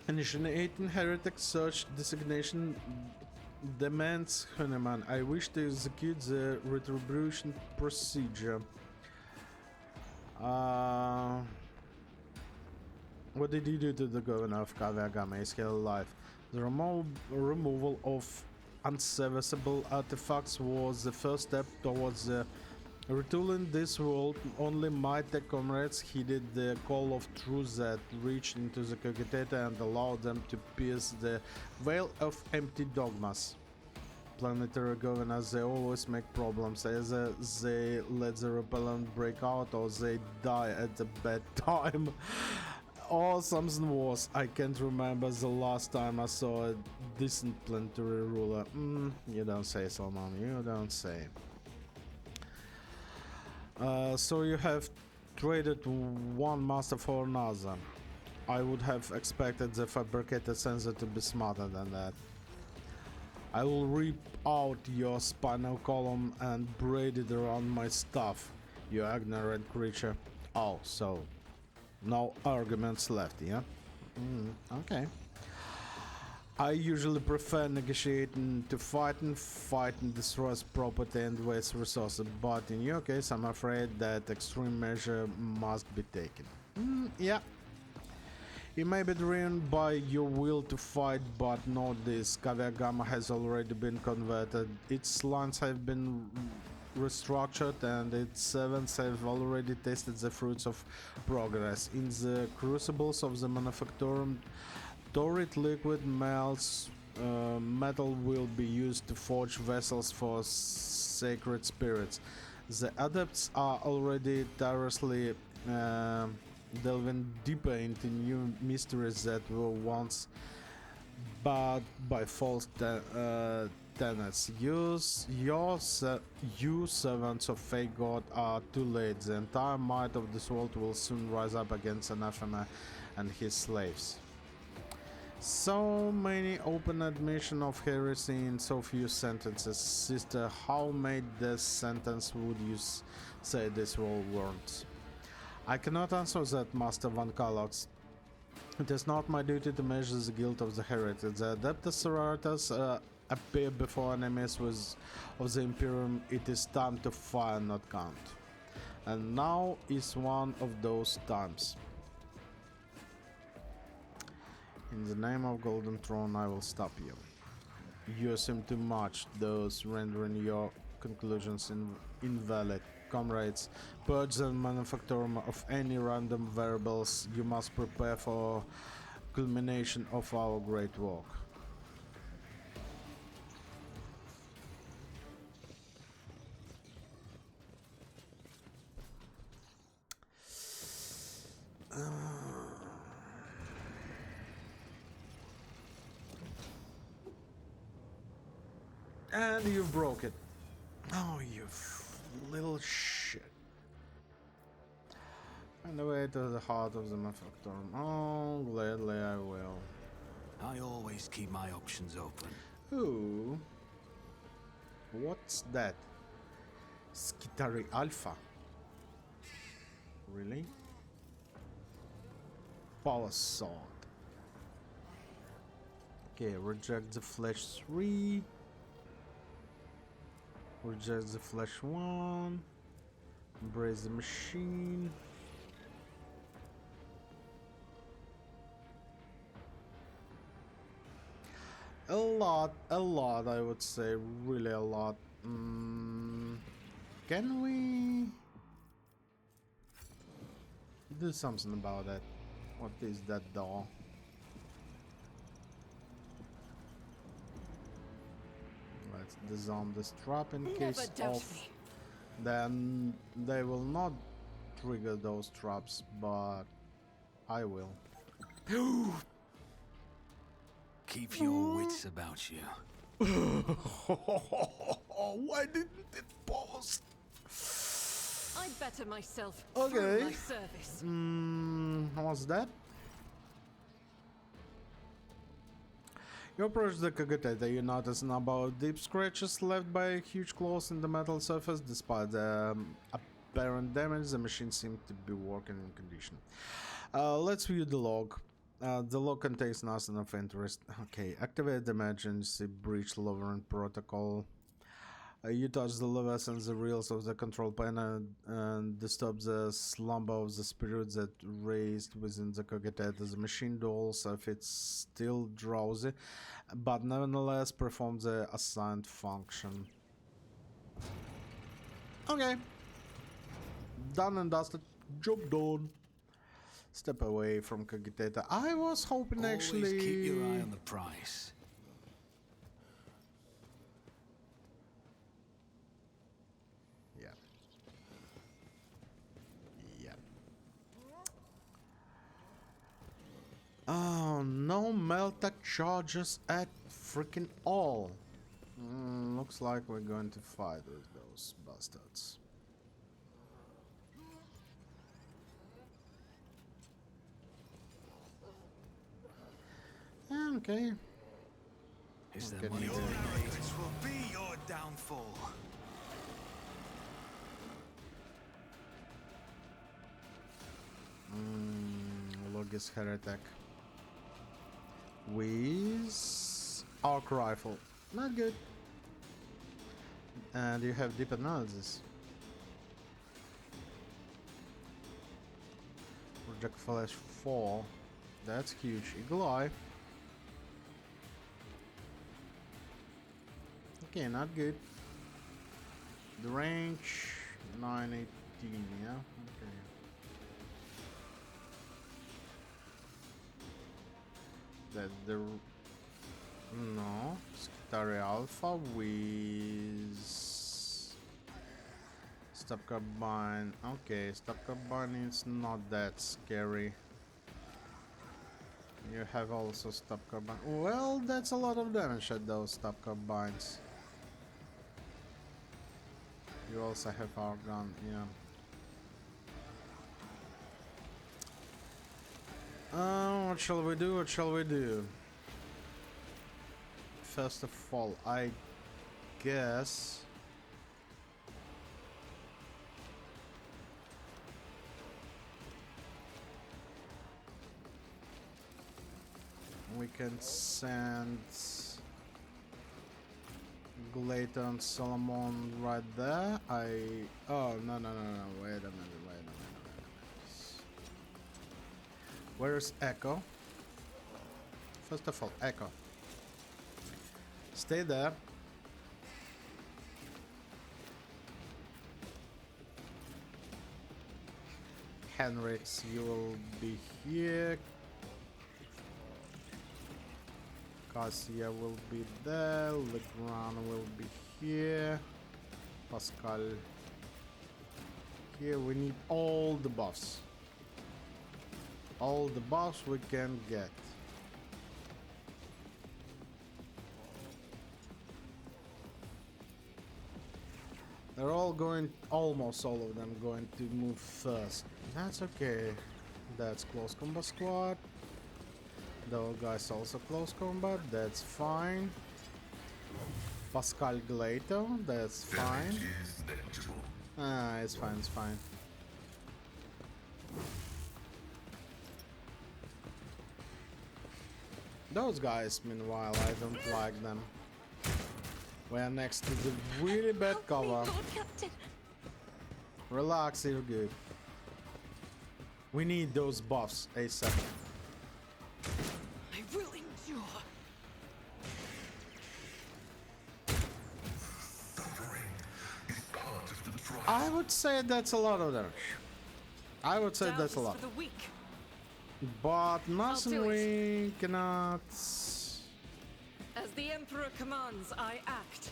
Initiating heretic search designation demands Huneman. I wish to execute the retribution procedure. What did you do to the governor of Kavagama? Is he alive? The removal of unserviceable artifacts was the first step towards the retooling this world. Only my tech comrades heeded the call of truth that reached into the cogitator and allowed them to pierce the veil of empty dogmas. Planetary governors, they always make problems. Either they let the repellent break out or they die at the bad time. Or something worse. I can't remember the last time I saw a decent planetary ruler. You don't say so, Mom. You don't say. So you have traded one master for another. I would have expected the fabricator sensor to be smarter than that. I will rip out your spinal column and braid it around my stuff, you ignorant creature. Oh, so no arguments left, yeah? Okay. I usually prefer negotiating to fighting. Fighting destroys property and wastes resources, but in your case I'm afraid that extreme measure must be taken. Yeah. You may be driven by your will to fight, but not this. Kavagama has already been converted. Its lines have been restructured and its servants have already tasted the fruits of progress. In the crucibles of the manufacturer, torrid liquid melts. Metal will be used to forge vessels for sacred spirits. The adepts are already tirelessly delving deeper into new mysteries that were once barred by false tenets. You servants of fake God are too late. The entire might of this world will soon rise up against Anathema and his slaves. So many open admission of heresy in so few sentences. Sister, how made this sentence would you say these were words? I cannot answer that, Master Van Kalox. It is not my duty to measure the guilt of the heretic. The Adeptus Sororitas appear before enemies of the Imperium. It is time to fire, not count. And now is one of those times. In the name of Golden Throne, I will stop you. You assume too much, thus rendering your conclusions invalid. Comrades, purge the manufacturer of any random variables. You must prepare for culmination of our great work. And you broke it. Oh, you little shit. Find the way to the heart of the manufacturer. Oh, gladly I will. I always keep my options open. Ooh. What's that? Skitari Alpha. Really? Power sword. Okay, reject the flesh 3. Reject the flesh 1. Embrace the machine. A lot, I would say, really a lot. Can we do something about that? What is that door? Let's disarm this trap in case of. Then they will not trigger those traps, but I will. Keep your wits about you. Why didn't it pause? I'd better myself Okay. through my service. What's that? You approach the Kaguteta, you notice a number of deep scratches left by huge claws in the metal surface. Despite the apparent damage, the machine seems to be working in condition. Let's view the log. The log contains nothing of interest. Okay, activate the emergency breach lowering protocol. You touch the levers and the rails of the control panel and disturb the slumber of the spirit that raised within the Kogitator. The machine dwells if it's still drowsy, but nevertheless performs the assigned function. Okay. Done and dusted. Job done. Step away from Kogitator. I was hoping actually... Always keep your eye on the prize. Oh, no melta charges at freaking all. Looks like we're going to fight with those bastards. Okay. Is What there can money you to do? make? This will be your downfall. Logis Heretic. With arc rifle. Not good. And you have deep analysis. Project Flash 4. That's huge. Eagle eye. Okay, not good. The range 918, yeah? Okay. That's the... No. Skitari Alpha with... Stop carbine. Okay, stop carbine is not that scary. You have also stop carbine. Well, that's a lot of damage at those stop carbines. You also have our gun, yeah. What shall we do? What shall we do? First of all, I guess we can send Glater and Solomon right there. Oh, no. Wait a minute. Where's Echo? First of all, Echo. Stay there. Henrix, you will be here. Cassia will be there. Legrand will be here. Pascal here. We need all the buffs. All the buffs we can get. They're all going, almost all of them going to move first. That's okay. That's close combat squad. Those guys also close combat. That's fine. Pascal Glato. That's fine. Ah, it's fine. It's fine. Those guys, meanwhile, I don't like them. We're next to the really bad cover. Lord Captain. Relax, you're good. We need those buffs ASAP. I will endure. I would say that's a lot of damage. I would say Doubt that's is a lot. for the weak. But mercenary cannot... As the Emperor commands, I act.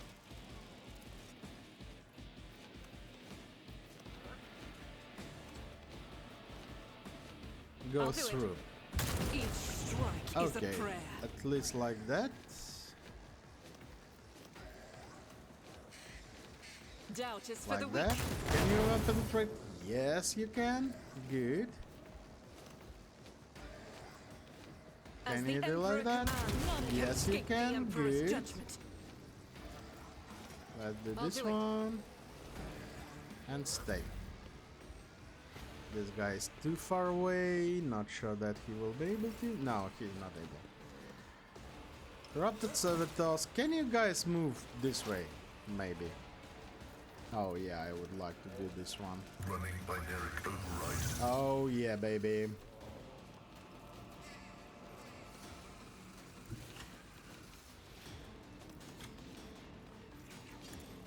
go I'll do it. through. Each strike is a Okay, prayer. at least like that. Doubt is for the Like weak. that. Can you penetrate? Yes, you can. Good. As Can the you do Emperor like that? commands, none can Yes, you escape the can. Emperor's Good. judgment. Let's do I'll this do it. one. And stay. This guy is too far away. Not sure that he will be able to. No, he's not able. Corrupted servitors. Can you guys move this way? Maybe. Oh yeah, I would like to do this one. Running binary override. Oh yeah, baby.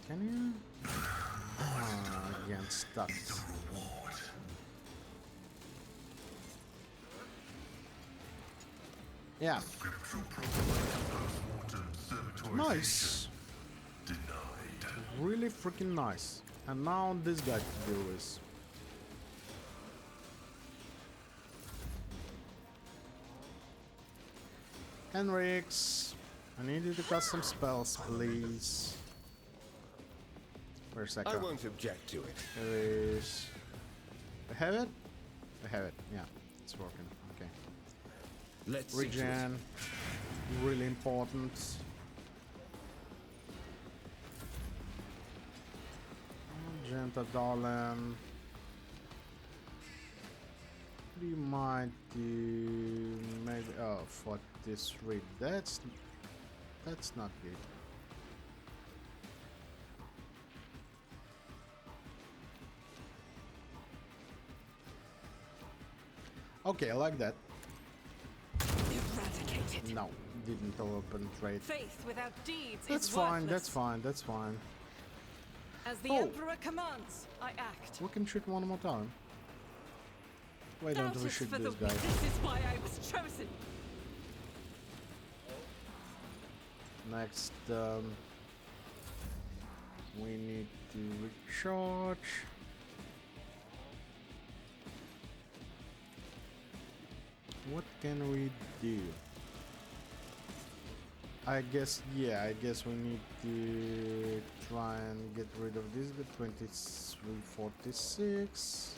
Can you? Ah, again, stuck. Reward. Yeah, Scriptural prophecy post-mortem servitor nice. denied. Really freaking nice. And now this guy to deal with. Henrix, I need you to cast some spells, please. For a I second. won't object to it. There is. We have it? We have it, yeah. It's working. Okay. Let's see to it. Regen. Really important. Genta Darlin. Do you mind to maybe 43? That's not good. Okay, I like that. it. No, didn't penetrate. Faith without deeds That's is fine, worthless. that's fine, that's fine. As the Oh. Emperor commands, I act. We can shoot one more time. Why don't we Doubt it shoot for this the guy? weak. This is why I was chosen. Next, we need to recharge. What can we do? I guess we need to try and get rid of this. The 2346.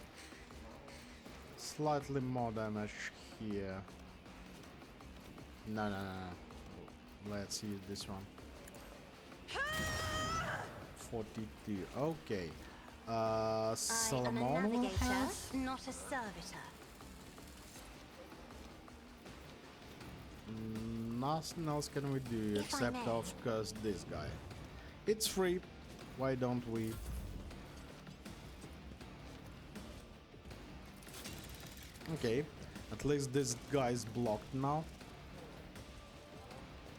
Slightly more damage here. No. Let's use this one. 42. Okay. I am a Solomon will navigator, have. not a servitor. Nothing else can we do If I except may. of course this guy. It's free. Why don't we? Okay. At least this guy's blocked now.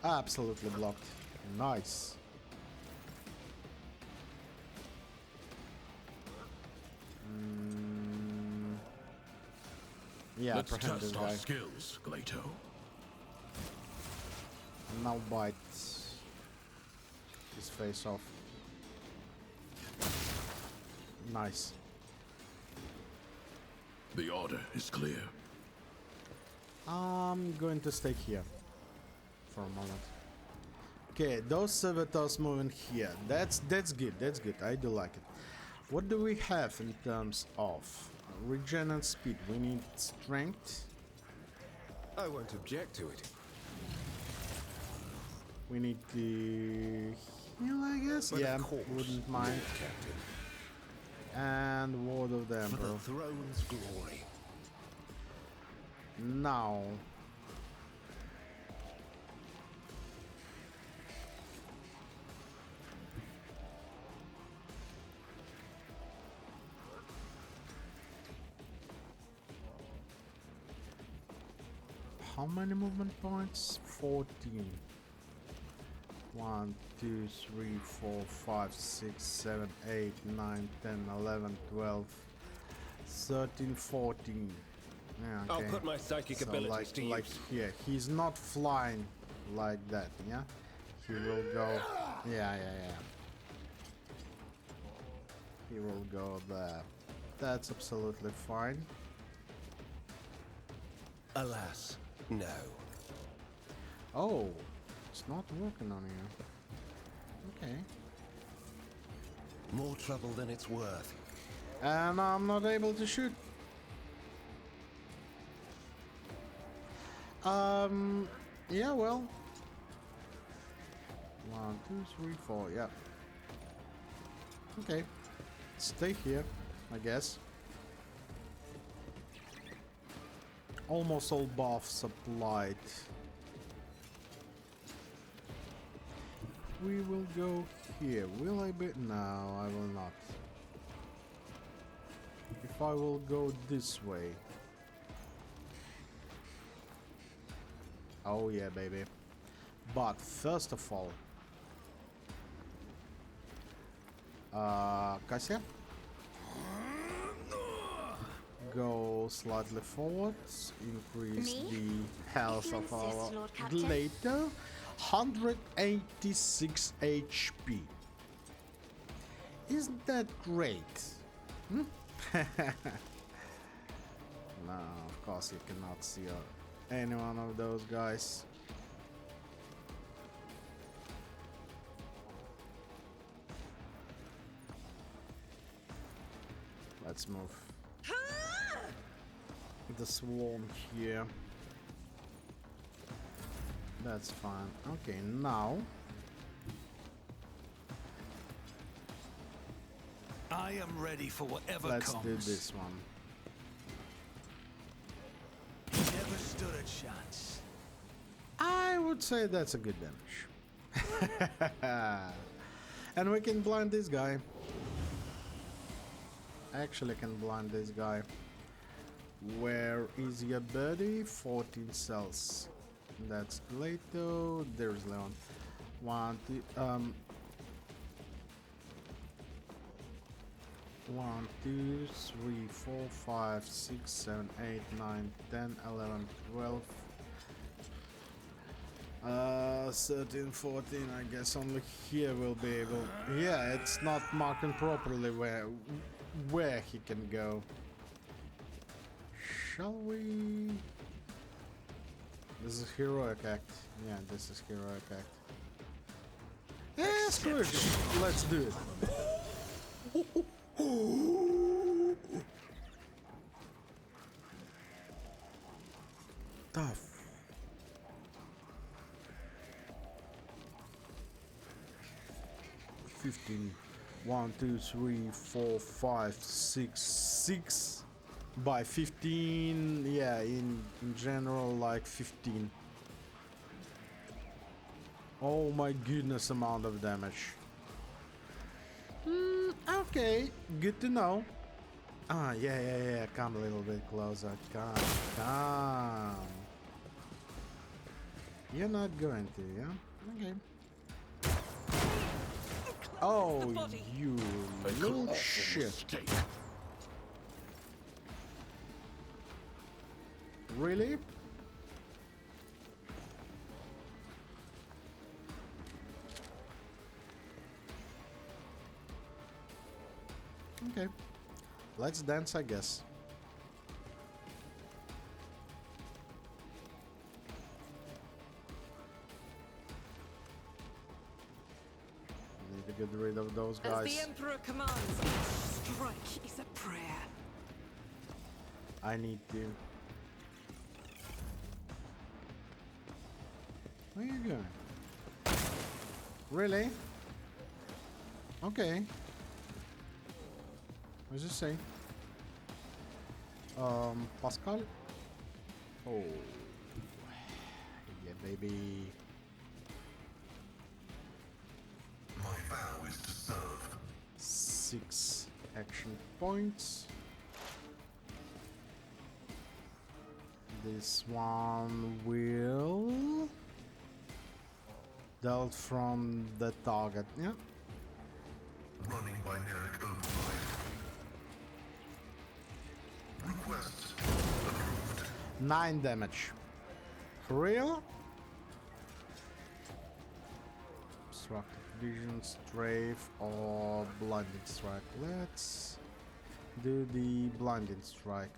Absolutely blocked. Nice. Yeah, Let's apprehend this test our guy. skills, Glato. Now bite his face off. Nice. The order is clear. I'm going to stay here for a moment. Okay, those servitors moving here. That's good. That's good. I do like it. What do we have in terms of regen and speed? We need strength. I won't object to it. We need to heal, I guess. But Yeah, of course, wouldn't mind. Lord Captain. And Ward of the For Emperor. the throne's glory. Now. How many movement points? 14. 1, 2, 3, 4, 5, 6, 7, 8, 9, 10, 11, 12, 13, 14. Yeah, I'll okay. put my psychic abilities to like use. here, he's not flying like that, yeah? He will go, yeah. He will go there. That's absolutely fine. Alas, no. Oh, it's not working on you. Okay. More trouble than it's worth. And I'm not able to shoot. Yeah, well. 1, 2, 3, 4, yeah. Okay. Stay here, I guess. Almost all buffs applied. We will go here. Will I be? No, I will not. If I will go this way. Oh yeah, baby. But first of all, Kasia, go slightly forwards, increase Me? the health If you of our insist, Lord Captain. Glato. 186 HP. Isn't that great? Hmm? No, of course you cannot see any one of those guys. Let's move the swarm here. That's fine. Okay, now I am ready for whatever let's comes. do this one. Never stood a chance. I would say that's a good damage. And we can blind this guy. Actually can blind this guy. Where is your birdie? 14 cells. That's Gleito. There's Leon. 1, 2, 1, 2, 3, 4, 5, 6, 7, 8, 9, 10, 11, 12. 13, 14, I guess only here will be able. Yeah, it's not marking properly where he can go. Shall we? This is heroic act. Yeah, this is heroic act. Yeah, screw it. Let's do it. Tough. 15. 1, 2, 3, 4, 5, 6, 6 by 15. Yeah, in general, like 15. Oh my goodness, amount of damage. Okay, good to know. Ah, yeah. Come a little bit closer. Come. You're not going to, yeah? Okay. Oh, you little shit. Really? Okay. Let's dance, I guess. Need to get rid of those guys. As the Emperor commands, strike is a prayer. I need to. Where are you going? Really? Okay. What does it say? Pascal? Oh. Yeah, baby. My vow is to serve. 6 action points. This one will dealt from the target. Yeah. Running binaric override. Request approved. 9 damage. For real? Obstructive vision, strafe, or blinding strike. Let's do the blinding strike.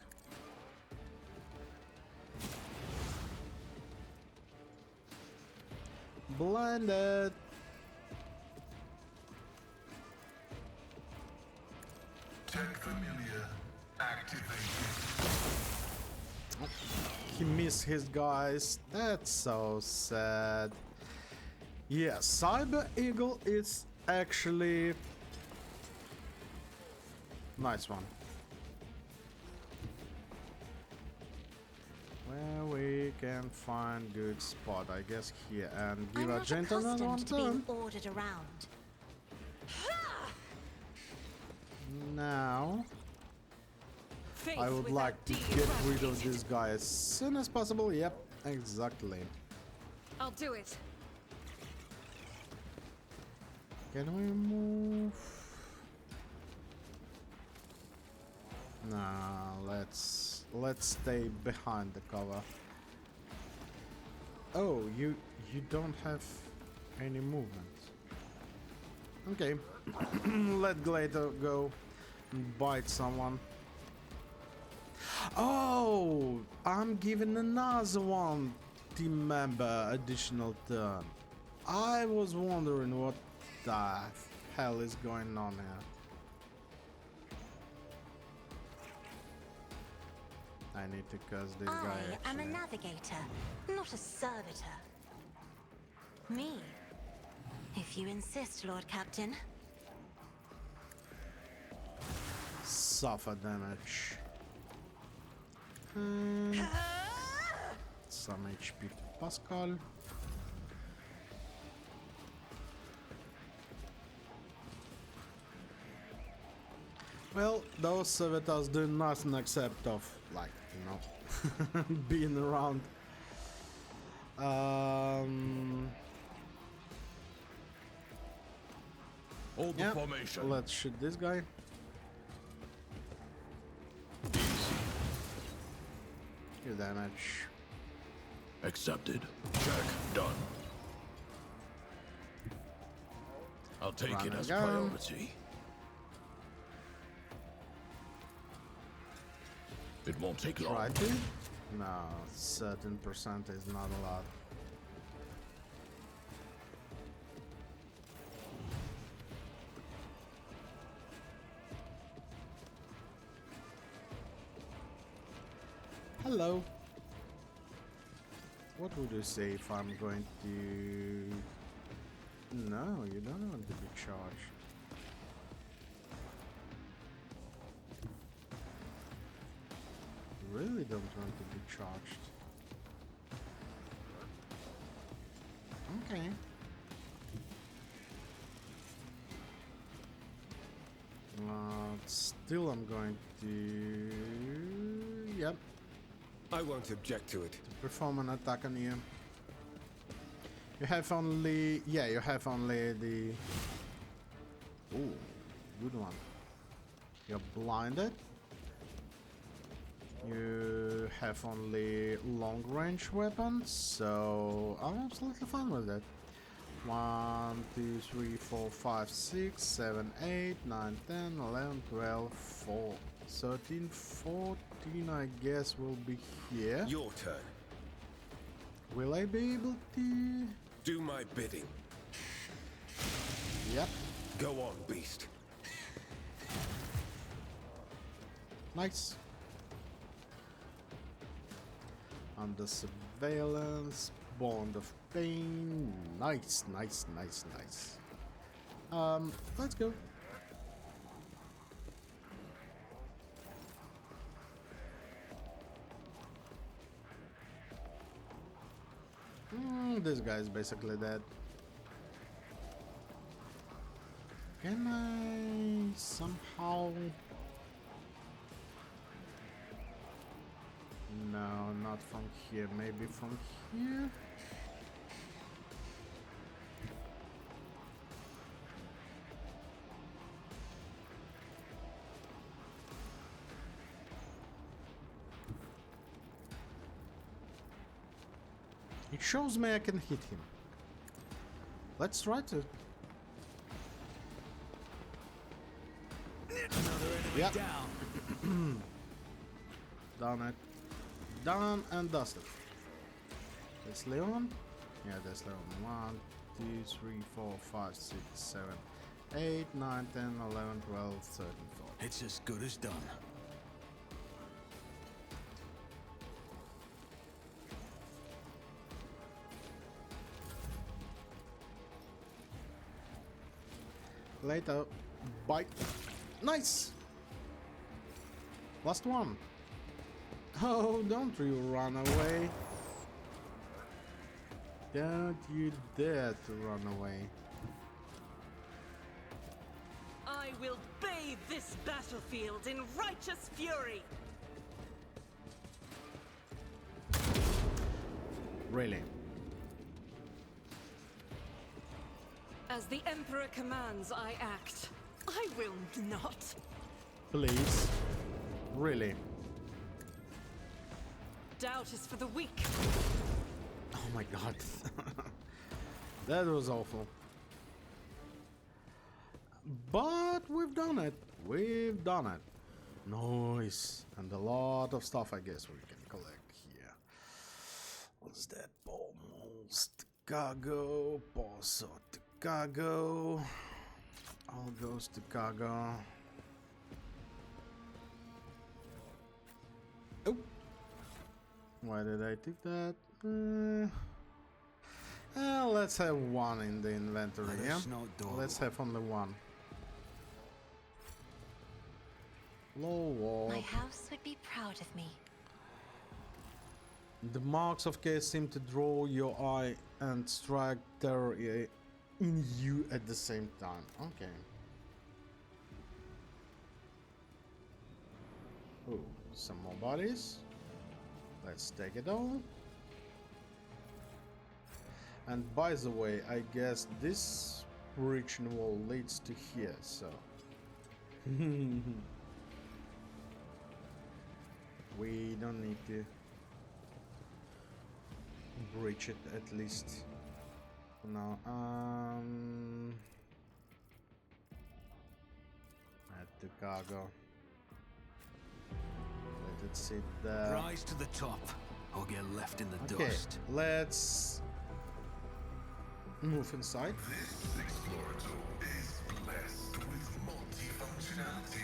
Blinded. Tech familiar activated. He missed his guys. That's so sad. Yeah, Cyber Eagle is actually nice one. Where we can find good spot, I guess here, and give I'm a not gentleman one accustomed to being turn. ordered around. Now, Faith I would without like to deed get rid of eradicated. this guy as soon as possible. Yep, exactly. I'll do it. Can we move? Nah, let's stay behind the cover. Oh, you don't have any movement. Okay, let Glader go and bite someone. Oh, I'm giving another one team member additional turn. I was wondering what the hell is going on here. I need to curse this guy. I am a actually. navigator, not a servitor. Me, if you insist, Lord Captain. Suffer damage. Some HP to Pascal. Well, those servitors do nothing except of, like, you know, being around. Hold the Yeah, formation. let's shoot this guy. Your damage. Accepted. Check. Done. I'll take Run it as again. priority. It won't take Try long. to? No, 13% is not a lot. Hello. What would you say if I'm going to... No, you don't want to be charged. You really don't want to be charged. Okay. Still I'm going to... Yep. I won't object to it. Perform an attack on you. You have only... Yeah, you have only the... Ooh, good one. You're blinded. You have only long range weapons, so I'm absolutely fine with that. 1, 2, 3, 4, 5, 6, 7, 8, 9, 10, 11, 12, 4, 13, 14, I guess will be here. Your turn. Will I be able to? Do my bidding. Yep. Go on, beast. Nice. Under surveillance, bond of pain. Nice, nice, nice, nice. Let's go. This guy is basically dead. Can I somehow... No, not from here. Maybe from here? It shows me I can hit him. Let's try to. Another enemy Yep. down. Done it. Done and dusted. That's Leon? Yeah, that's Leon. 1, 2, 3, 4, 5, 6, 7, 8, 9, 10, 11, 12, 13, 14. It's as good as done. Later. Bye. Nice! Last one. Oh, don't you run away. Don't you dare to run away. I will bathe this battlefield in righteous fury. Really? As the Emperor commands, I act. I will not. Please. Really? Doubt is for the weak. Oh my god. That was awful. But we've done it. We've done it. Nice. And a lot of stuff I guess we can collect here. What's that? Almost cargo. Boss of the cargo. All goes to cargo. Oh. Why did I take that? Let's have one in the inventory, Let yeah? us not dawdle. Let's have only one. Low wall. My house would be proud of me. The marks of chaos seem to draw your eye and strike terror in you at the same time. Okay. Oh, some more bodies. Let's take it all. And by the way, I guess this breaching wall leads to here, so... we don't need to breach it, at least for now. Add to cargo. Let it sit there. Rise to the top, or get left in the Okay, dust. let's move inside. This explorator is blessed with multifunctionality.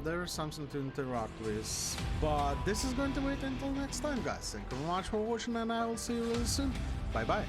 There is something to interact with, but this is going to wait until next time, guys. Thank you very much for watching, and I will see you really soon. Bye bye.